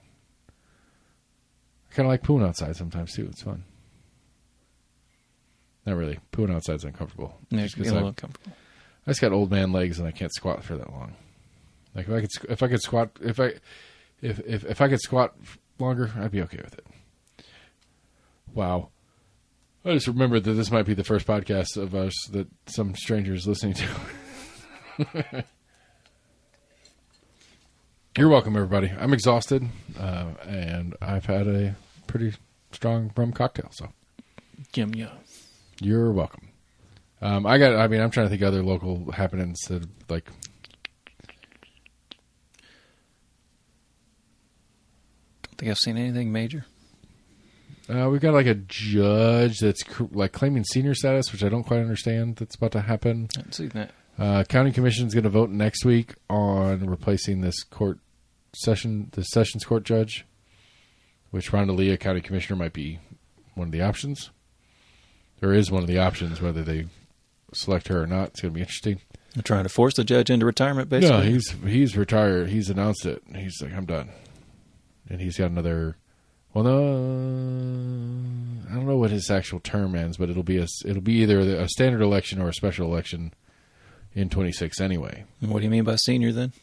I kind of like pooing outside sometimes, too. It's fun. Not really. Pooing outside's uncomfortable. Yeah, it's a little uncomfortable. I just got old man legs, and I can't squat for that long. Like, if I could squat longer, I'd be okay with it. Wow. I just remembered that this might be the first podcast of us that some stranger is listening to. You're welcome, everybody. I'm exhausted, and I've had a pretty strong rum cocktail, so. Yum, yum. You're welcome. I'm trying to think of other local happenings that, like... Don't think I've seen anything major. We've got like a judge that's like claiming senior status, which I don't quite understand. That's about to happen. I haven't seen that. County Commission is going to vote next week on replacing the Sessions Court judge, which Rhonda Leah, County Commissioner, might be one of the options. There is one of the options, whether they select her or not. It's going to be interesting. They're trying to force the judge into retirement, basically? No, he's retired. He's announced it. He's like, I'm done. And he's got another... Well, no, I don't know what his actual term ends, but it'll be either a standard election or a special election in 26 anyway. And what do you mean by senior then?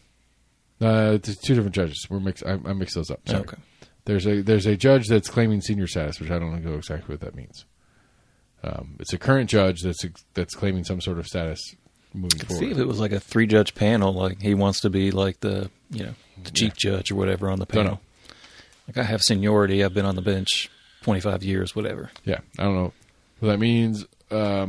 It's two different judges. I mix those up. Sorry. Okay. There's a judge that's claiming senior status, which I don't know exactly what that means. It's a current judge that's claiming some sort of status moving forward. See if it was like a 3-judge panel, like he wants to be like the chief judge or whatever on the panel. Don't know. Like I have seniority. I've been on the bench 25 years, whatever. Yeah, I don't know what that means. Yeah.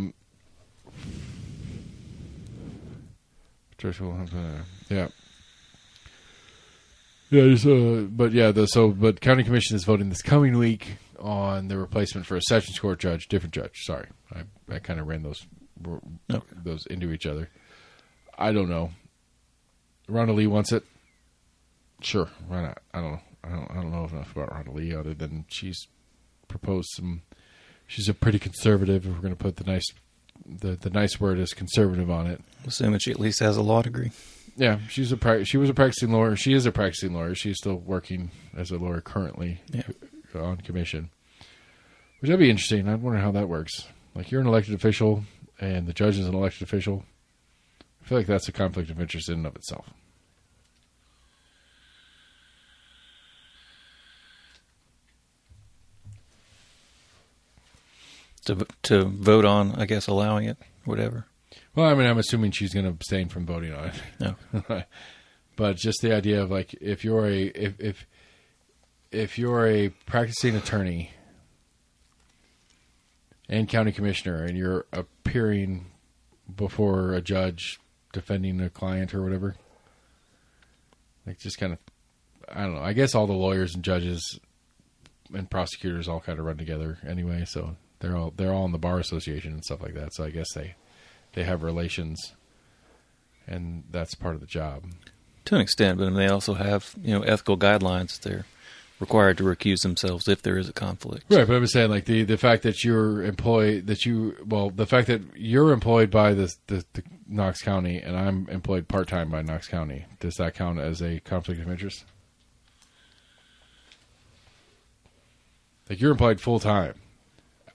But County Commission is voting this coming week on the replacement for a Sessions Court judge, different judge. Sorry, I kind of ran those into each other. I don't know. Rhonda Lee wants it. Sure, why not? I don't know. I don't know enough about Rhonda Lee other than she's proposed some. She's a pretty conservative. If we're going to put the nice word is conservative on it. Assuming she at least has a law degree. Yeah, she was a practicing lawyer. She is a practicing lawyer. She's still working as a lawyer currently on commission. Which would be interesting. I wonder how that works. Like, you're an elected official and the judge is an elected official. I feel like that's a conflict of interest in and of itself. To vote on, I guess, allowing it, whatever. Well, I mean, I'm assuming she's going to abstain from voting on it. No. But just the idea of, like, if you're a practicing attorney and county commissioner and you're appearing before a judge defending a client or whatever, like, just kind of, I don't know. I guess all the lawyers and judges and prosecutors all kind of run together anyway, so they're all in the bar association and stuff like that. So I guess they have relations, and that's part of the job. To an extent, but they also have ethical guidelines. They're required to recuse themselves if there is a conflict. Right, but I'm saying, like, the fact that you're employed, the fact that you're employed by the Knox County and I'm employed part-time by Knox County, does that count as a conflict of interest? Like, you're employed full-time.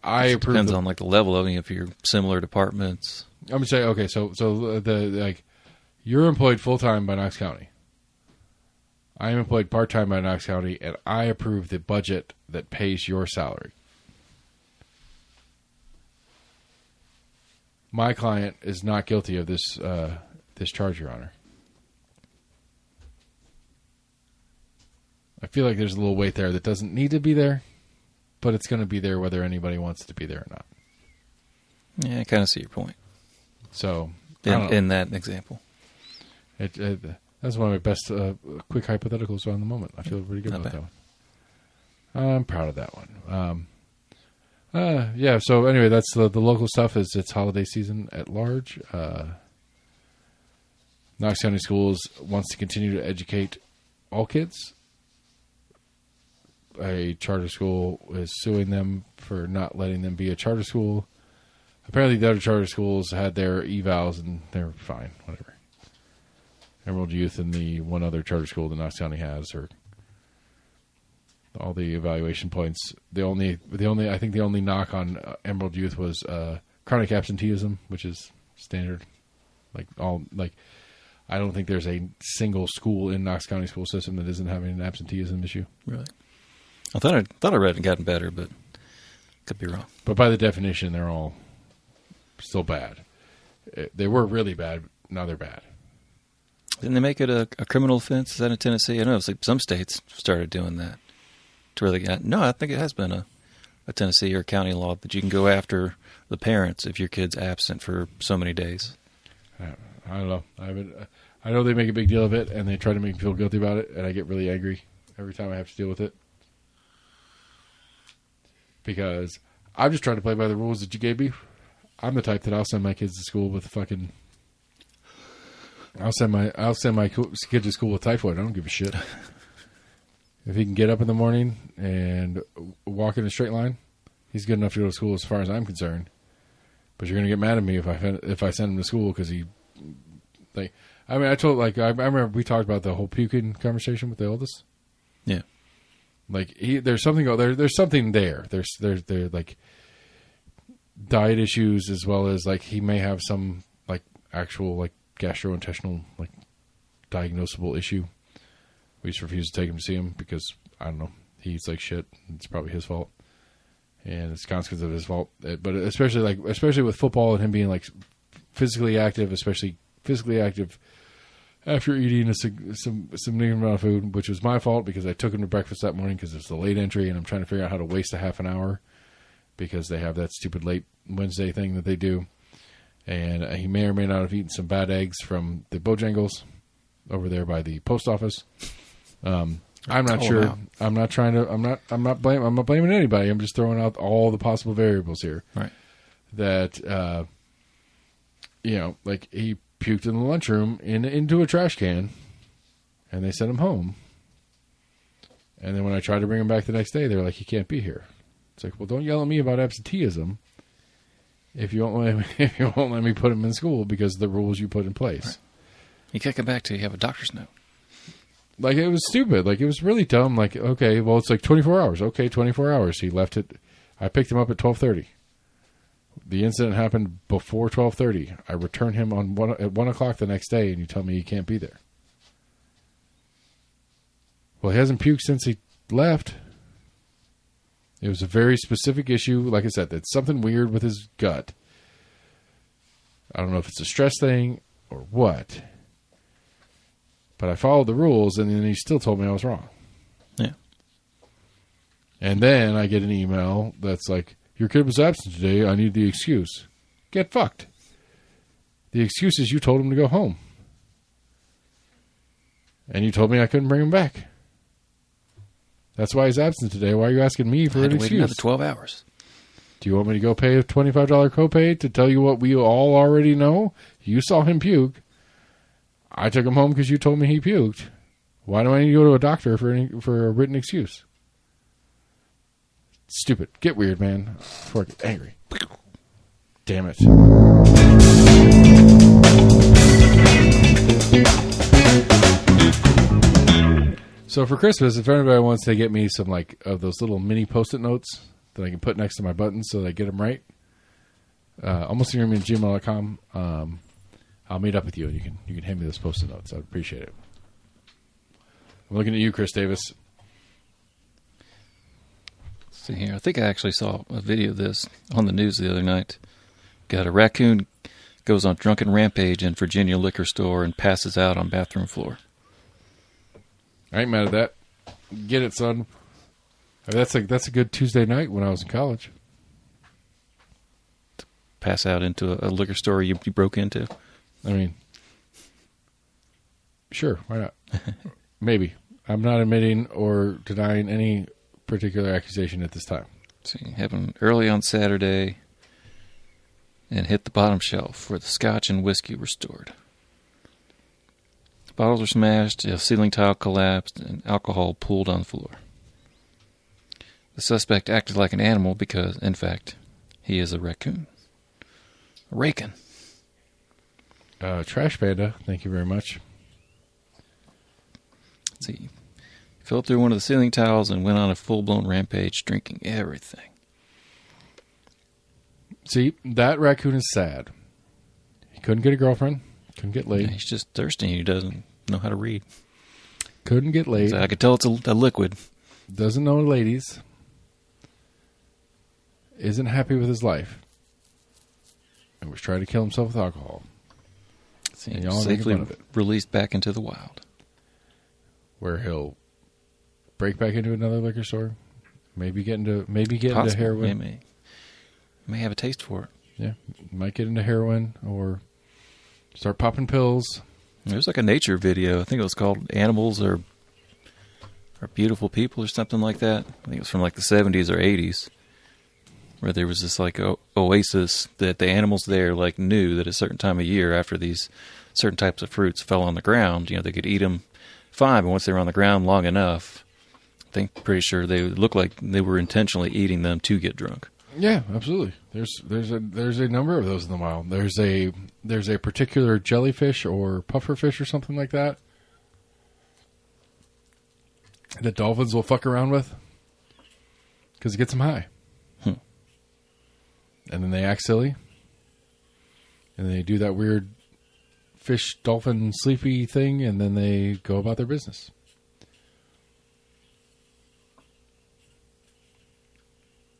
It depends on, like, the level of it. If you're similar departments. I'm going to say, okay, so you're employed full-time by Knox County. I am employed part-time by Knox County, and I approve the budget that pays your salary. My client is not guilty of this charge, Your Honor. I feel like there's a little weight there that doesn't need to be there, but it's going to be there whether anybody wants to be there or not. Yeah, I kind of see your point. So in that example, that's one of my best quick hypotheticals on the moment. I feel pretty good Not about bad. that one. I'm proud of that one. Yeah. So anyway, that's the local stuff. It's holiday season at large. Knox County Schools wants to continue to educate all kids. A charter school is suing them for not letting them be a charter school. Apparently, the other charter schools had their evals and they're fine. Whatever. Emerald Youth and the one other charter school that Knox County has, or all the evaluation points. The only I think the only knock on Emerald Youth was chronic absenteeism, which is standard. I don't think there's a single school in Knox County school system that isn't having an absenteeism issue. Really? I thought I read it had gotten better, but could be wrong. But by the definition, they're all still bad. They were really bad. Now they're bad. Didn't they make it a criminal offense? Is that in Tennessee? I know it's like some states started doing that. To where they got, no, I think it has been a Tennessee or county law that you can go after the parents if your kid's absent for so many days. I don't know. I know they make a big deal of it, and they try to make me feel guilty about it, and I get really angry every time I have to deal with it. Because I'm just trying to play by the rules that you gave me. I'm the type that I'll send my kids to school with fucking... I'll send my kid to school with typhoid. I don't give a shit. If he can get up in the morning and walk in a straight line, he's good enough to go to school as far as I'm concerned. But you're going to get mad at me if I send him to school because he... I remember we talked about the whole puking conversation with the oldest. Yeah. There's something there's something there. There's like diet issues as well as like he may have some like actual like gastrointestinal like diagnosable issue. We just refuse to take him to see him because I don't know, he eats like shit. It's probably his fault, and it's consequence of his fault. But especially with football and him being like physically active, especially physically active after eating a significant amount of food, which was my fault because I took him to breakfast that morning because it's a late entry and I'm trying to figure out how to waste a half an hour because they have that stupid late Wednesday thing that they do. And he may or may not have eaten some bad eggs from the Bojangles over there by the post office. I'm not sure. Wow. I'm not blaming anybody. I'm just throwing out all the possible variables here. Right. That, like he puked in the lunchroom into a trash can, and they sent him home. And then when I tried to bring him back the next day, they were like, "He can't be here." It's like, well, don't yell at me about absenteeism if you won't let me put him in school because of the rules you put in place. Right. You can't come back till you have a doctor's note. Like, it was stupid. Like, it was really dumb. Like, okay, well, it's like 24 hours. Okay, 24 hours. He left it. I picked him up at 12:30. The incident happened before 12:30. I return him at 1 o'clock the next day, and you tell me he can't be there. Well, he hasn't puked since he left. It was a very specific issue. Like I said, it's something weird with his gut. I don't know if it's a stress thing or what. But I followed the rules, and then he still told me I was wrong. Yeah. And then I get an email that's like, your kid was absent today. I need the excuse. Get fucked. The excuse is you told him to go home. And you told me I couldn't bring him back. That's why he's absent today. Why are you asking me for an excuse? Wait another 12 hours. Do you want me to go pay a $25 copay to tell you what we all already know? You saw him puke. I took him home because you told me he puked. Why do I need to go to a doctor for a written excuse? Stupid. Get weird, man. Before I get angry. Damn it. So for Christmas, if anybody wants to get me some like of those little mini Post-it notes that I can put next to my buttons so that I get them right, almostnearme@gmail.com. I'll meet up with you, and you can hand me those Post-it notes. I'd appreciate it. I'm looking at you, Chris Davis. Let's see here. I think I actually saw a video of this on the news the other night. Got a raccoon goes on drunken rampage in Virginia liquor store and passes out on bathroom floor. I ain't mad at that. Get it, son. I mean, that's a good Tuesday night when I was in college. Pass out into a liquor store you broke into. I mean, sure, why not? Maybe. I'm not admitting or denying any particular accusation at this time. So you happened early on Saturday and hit the bottom shelf where the scotch and whiskey were stored. The bottles were smashed, a ceiling tile collapsed, and alcohol pooled on the floor. The suspect acted like an animal because, in fact, he is a raccoon. A raccoon. Trash Panda, thank you very much. Let's see. He fell through one of the ceiling tiles and went on a full-blown rampage, drinking everything. See, that raccoon is sad. He couldn't get a girlfriend. Couldn't get laid. Yeah, he's just thirsty. He doesn't know how to read. Couldn't get laid. So I could tell it's a liquid. Doesn't know ladies. Isn't happy with his life. And was trying to kill himself with alcohol. See, and y'all safely making fun of it. Released back into the wild. Where he'll break back into another liquor store. Maybe get into Possible. heroin. May have a taste for it. Yeah. Might get into heroin or start popping pills. There's like a nature video. I think it was called Animals Are Beautiful People or something like that. I think it was from like the 70s or 80s. Where there was this like oasis that the animals there like knew that a certain time of year after these certain types of fruits fell on the ground, they could eat them fine. But once they were on the ground long enough, I think pretty sure they looked like they were intentionally eating them to get drunk. Yeah, absolutely. There's a number of those in the wild. There's a particular jellyfish or pufferfish or something like that that dolphins will fuck around with because it gets them high. And then they act silly. And they do that weird fish, dolphin, sleepy thing, and then they go about their business.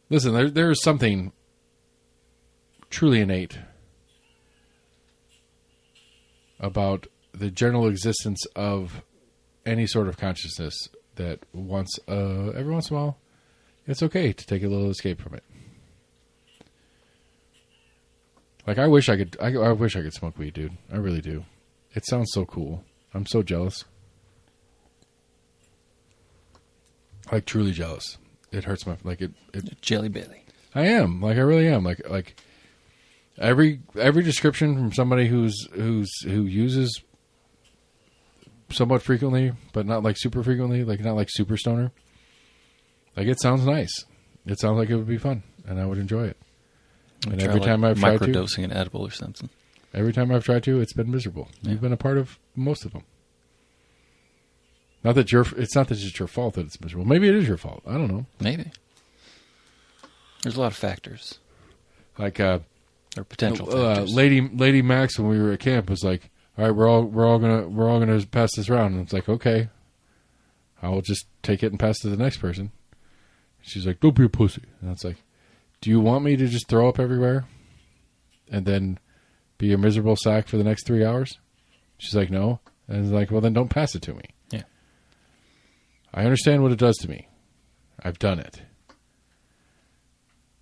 Listen, there is something truly innate about the general existence of any sort of consciousness that every once in a while, it's okay to take a little escape from it. Like, I wish I could smoke weed, dude. I really do. It sounds so cool. I'm so jealous. Like, truly jealous. It hurts my, like, it Jelly belly. I am. Like, I really am. Like every description from somebody who uses somewhat frequently, but not like super frequently, like not like super stoner. Like, it sounds nice. It sounds like it would be fun, and I would enjoy it. And every time I've tried to, microdosing an edible or something. Every time I've tried to, it's been miserable. Yeah. You've been a part of most of them. It's not that it's your fault that it's miserable. Maybe it is your fault. I don't know. Maybe. There's a lot of factors. Like, or potential factors. Lady Max, when we were at camp, was like, "All right, we're all gonna pass this around." And it's like, okay, I will just take it and pass it to the next person. She's like, "Don't be a pussy." And it's like, do you want me to just throw up everywhere and then be a miserable sack for the next 3 hours? She's like, no. And it's like, well, then don't pass it to me. Yeah. I understand what it does to me. I've done it.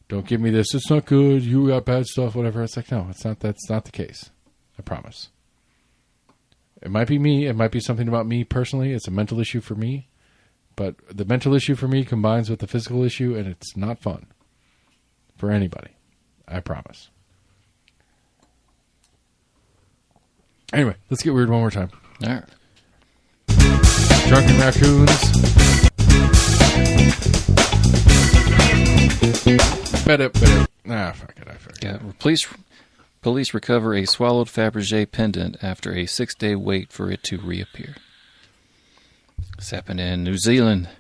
Don't give me this. It's not good. You got bad stuff, whatever. It's like, no, it's not. That's not the case. I promise. It might be me. It might be something about me personally. It's a mental issue for me. But the mental issue for me combines with the physical issue, and it's not fun. For anybody. I promise. Anyway, let's get weird one more time. All right. Drunken raccoons. Fuck it. I forget. Yeah, police recover a swallowed Fabergé pendant after a 6-day wait for it to reappear. This happened in New Zealand.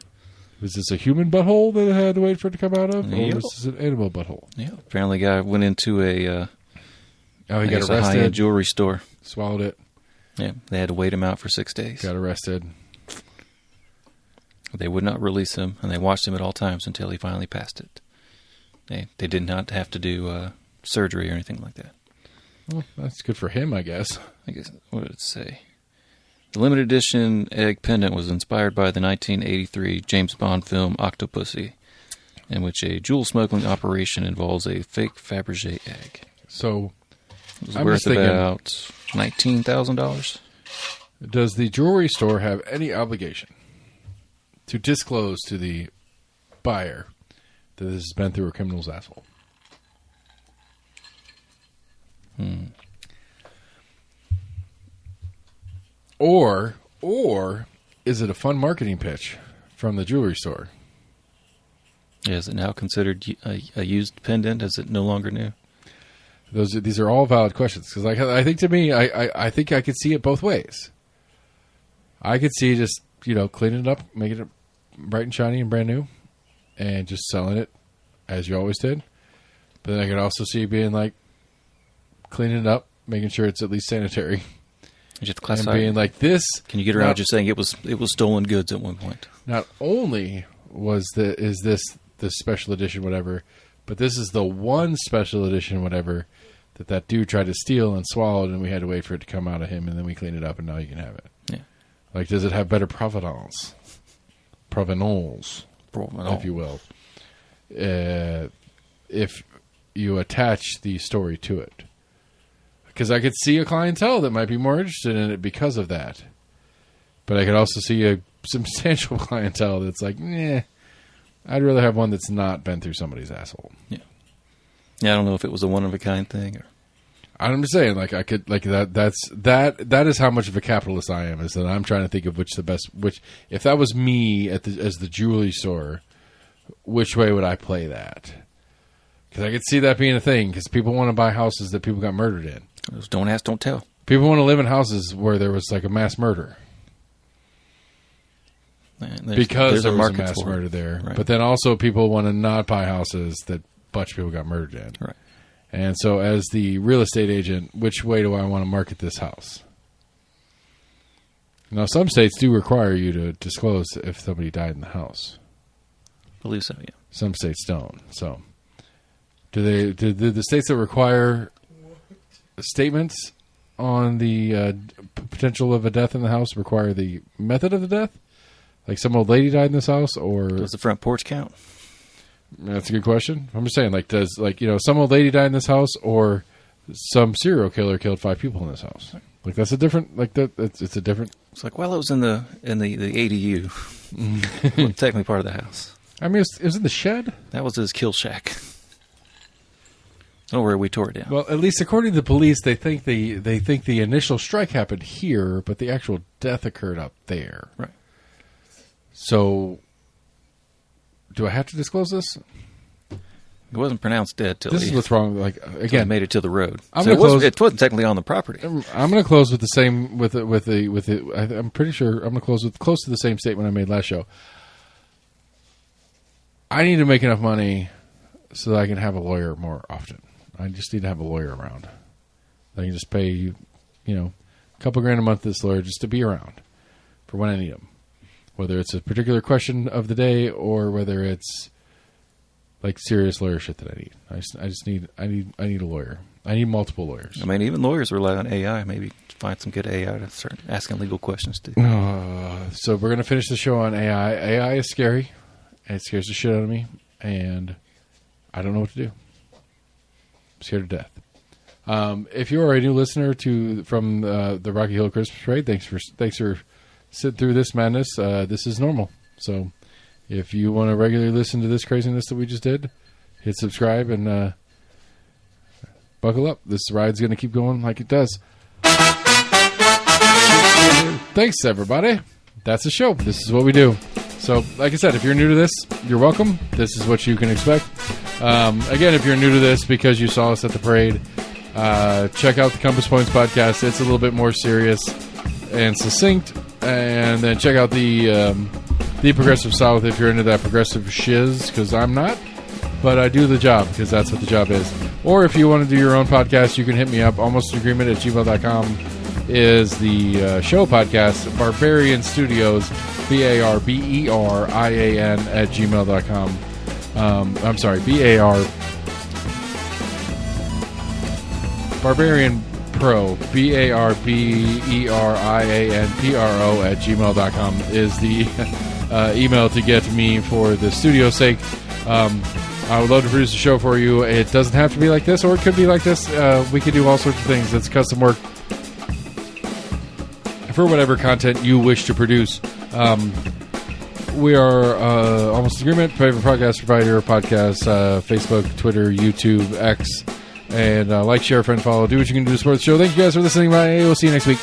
Was this a human butthole that had to wait for it to come out of? Or Yep. was this an animal butthole? Yeah. Apparently, a guy went into he got a arrested. high-end jewelry store. Swallowed it. Yeah. They had to wait him out for 6 days. Got arrested. They would not release him, and they watched him at all times until he finally passed it. They did not have to do surgery or anything like that. Well, that's good for him, I guess. I guess, what did it say? The limited edition egg pendant was inspired by the 1983 James Bond film Octopussy, in which a jewel smuggling operation involves a fake Fabergé egg. So it was I'm worth just thinking, about $19,000. does the jewelry store have any obligation to disclose to the buyer that this has been through a criminal's asshole? Or is it a fun marketing pitch from the jewelry store? Is it now considered a used pendant? Is it no longer new? These are all valid questions, because I think, to me, I think I could see it both ways. I could see just cleaning it up, making it bright and shiny and brand new, and just selling it as you always did. But then I could also see it being like cleaning it up, making sure it's at least sanitary. You have to classify And being like this. Can you get around just saying it was stolen goods at one point? Not only is this the special edition whatever, but this is the one special edition whatever that dude tried to steal and swallowed, and we had to wait for it to come out of him, and then we cleaned it up, and now you can have it. Yeah. Like, does it have better provenance, if you will, if you attach the story to it? Because I could see a clientele that might be more interested in it because of that. But I could also see a substantial clientele that's like, I'd rather have one that's not been through somebody's asshole. Yeah. Yeah, I don't know if it was a one-of-a-kind thing. Or... I'm just saying, like, I could, like, that is how much of a capitalist I am, is that I'm trying to think of which, if that was me as the jewelry store, which way would I play that? Because I could see that being a thing, because people want to buy houses that people got murdered in. Don't ask, don't tell. People want to live in houses where there was like a mass murder. Because there was a mass murder there. Right. But then also people want to not buy houses that a bunch of people got murdered in. Right. And so as the real estate agent, which way do I want to market this house? Now, some states do require you to disclose if somebody died in the house. I believe so, yeah. Some states don't. So do the states that require statements on the potential of a death in the house require the method of the death? Like some old lady died in this house, or does the front porch count? That's a good question. I'm just saying, like, does some old lady died in this house, or some serial killer killed 5 people in this house? Like, that's a different, like, that. It's a different. It's like, well, it was in the ADU, well, technically part of the house. I mean, it was in the shed. That was his kill shack. Oh, where we tore it down. Well, at least according to the police, they think the initial strike happened here, but the actual death occurred up there. Right. So, do I have to disclose this? It wasn't pronounced dead till this is what's wrong. Like, again, made it to the road. So it wasn't technically on the property. I'm going to close with the same with the. I'm pretty sure I'm going to close with close to the same statement I made last show. I need to make enough money so that I can have a lawyer more often. I just need to have a lawyer around. I can just pay, a couple $1,000 a month to this lawyer just to be around for when I need him. Whether it's a particular question of the day or whether it's like serious lawyer shit that I need. I need a lawyer. I need multiple lawyers. I mean, even lawyers rely on AI. Maybe find some good AI to start asking legal questions too. So we're going to finish the show on AI. AI is scary. It scares the shit out of me, and I don't know what to do. I'm scared to death. If you are a new listener from the Rocky Hill Christmas Parade, thanks for sitting through this madness. This is normal. So if you want to regularly listen to this craziness that we just did, hit subscribe and buckle up. This ride's going to keep going like it does. Thanks, everybody. That's the show. This is what we do. So, like I said, if you're new to this, you're welcome. This is what you can expect. Again, if you're new to this because you saw us at the parade, check out the Compass Points podcast. It's a little bit more serious and succinct. And then check out the Progressive South if you're into that progressive shiz, because I'm not. But I do the job, because that's what the job is. Or if you want to do your own podcast, you can hit me up. almostagreement@gmail.com is the show podcast. Barbarian Studios, BARBERIAN @gmail.com. I'm sorry, Barbarian Barberianpro, BARBERIANPRO @gmail.com is the email to get me for the studio's sake. I would love to produce a show for you. It doesn't have to be like this, or it could be like this. We could do all sorts of things. It's custom work for whatever content you wish to produce. We are Almost Agreement, favorite podcast provider, podcast, Facebook, Twitter, YouTube, X, and like, share, friend, follow. Do what you can do to support the show. Thank you guys for listening. Bye. We'll see you next week.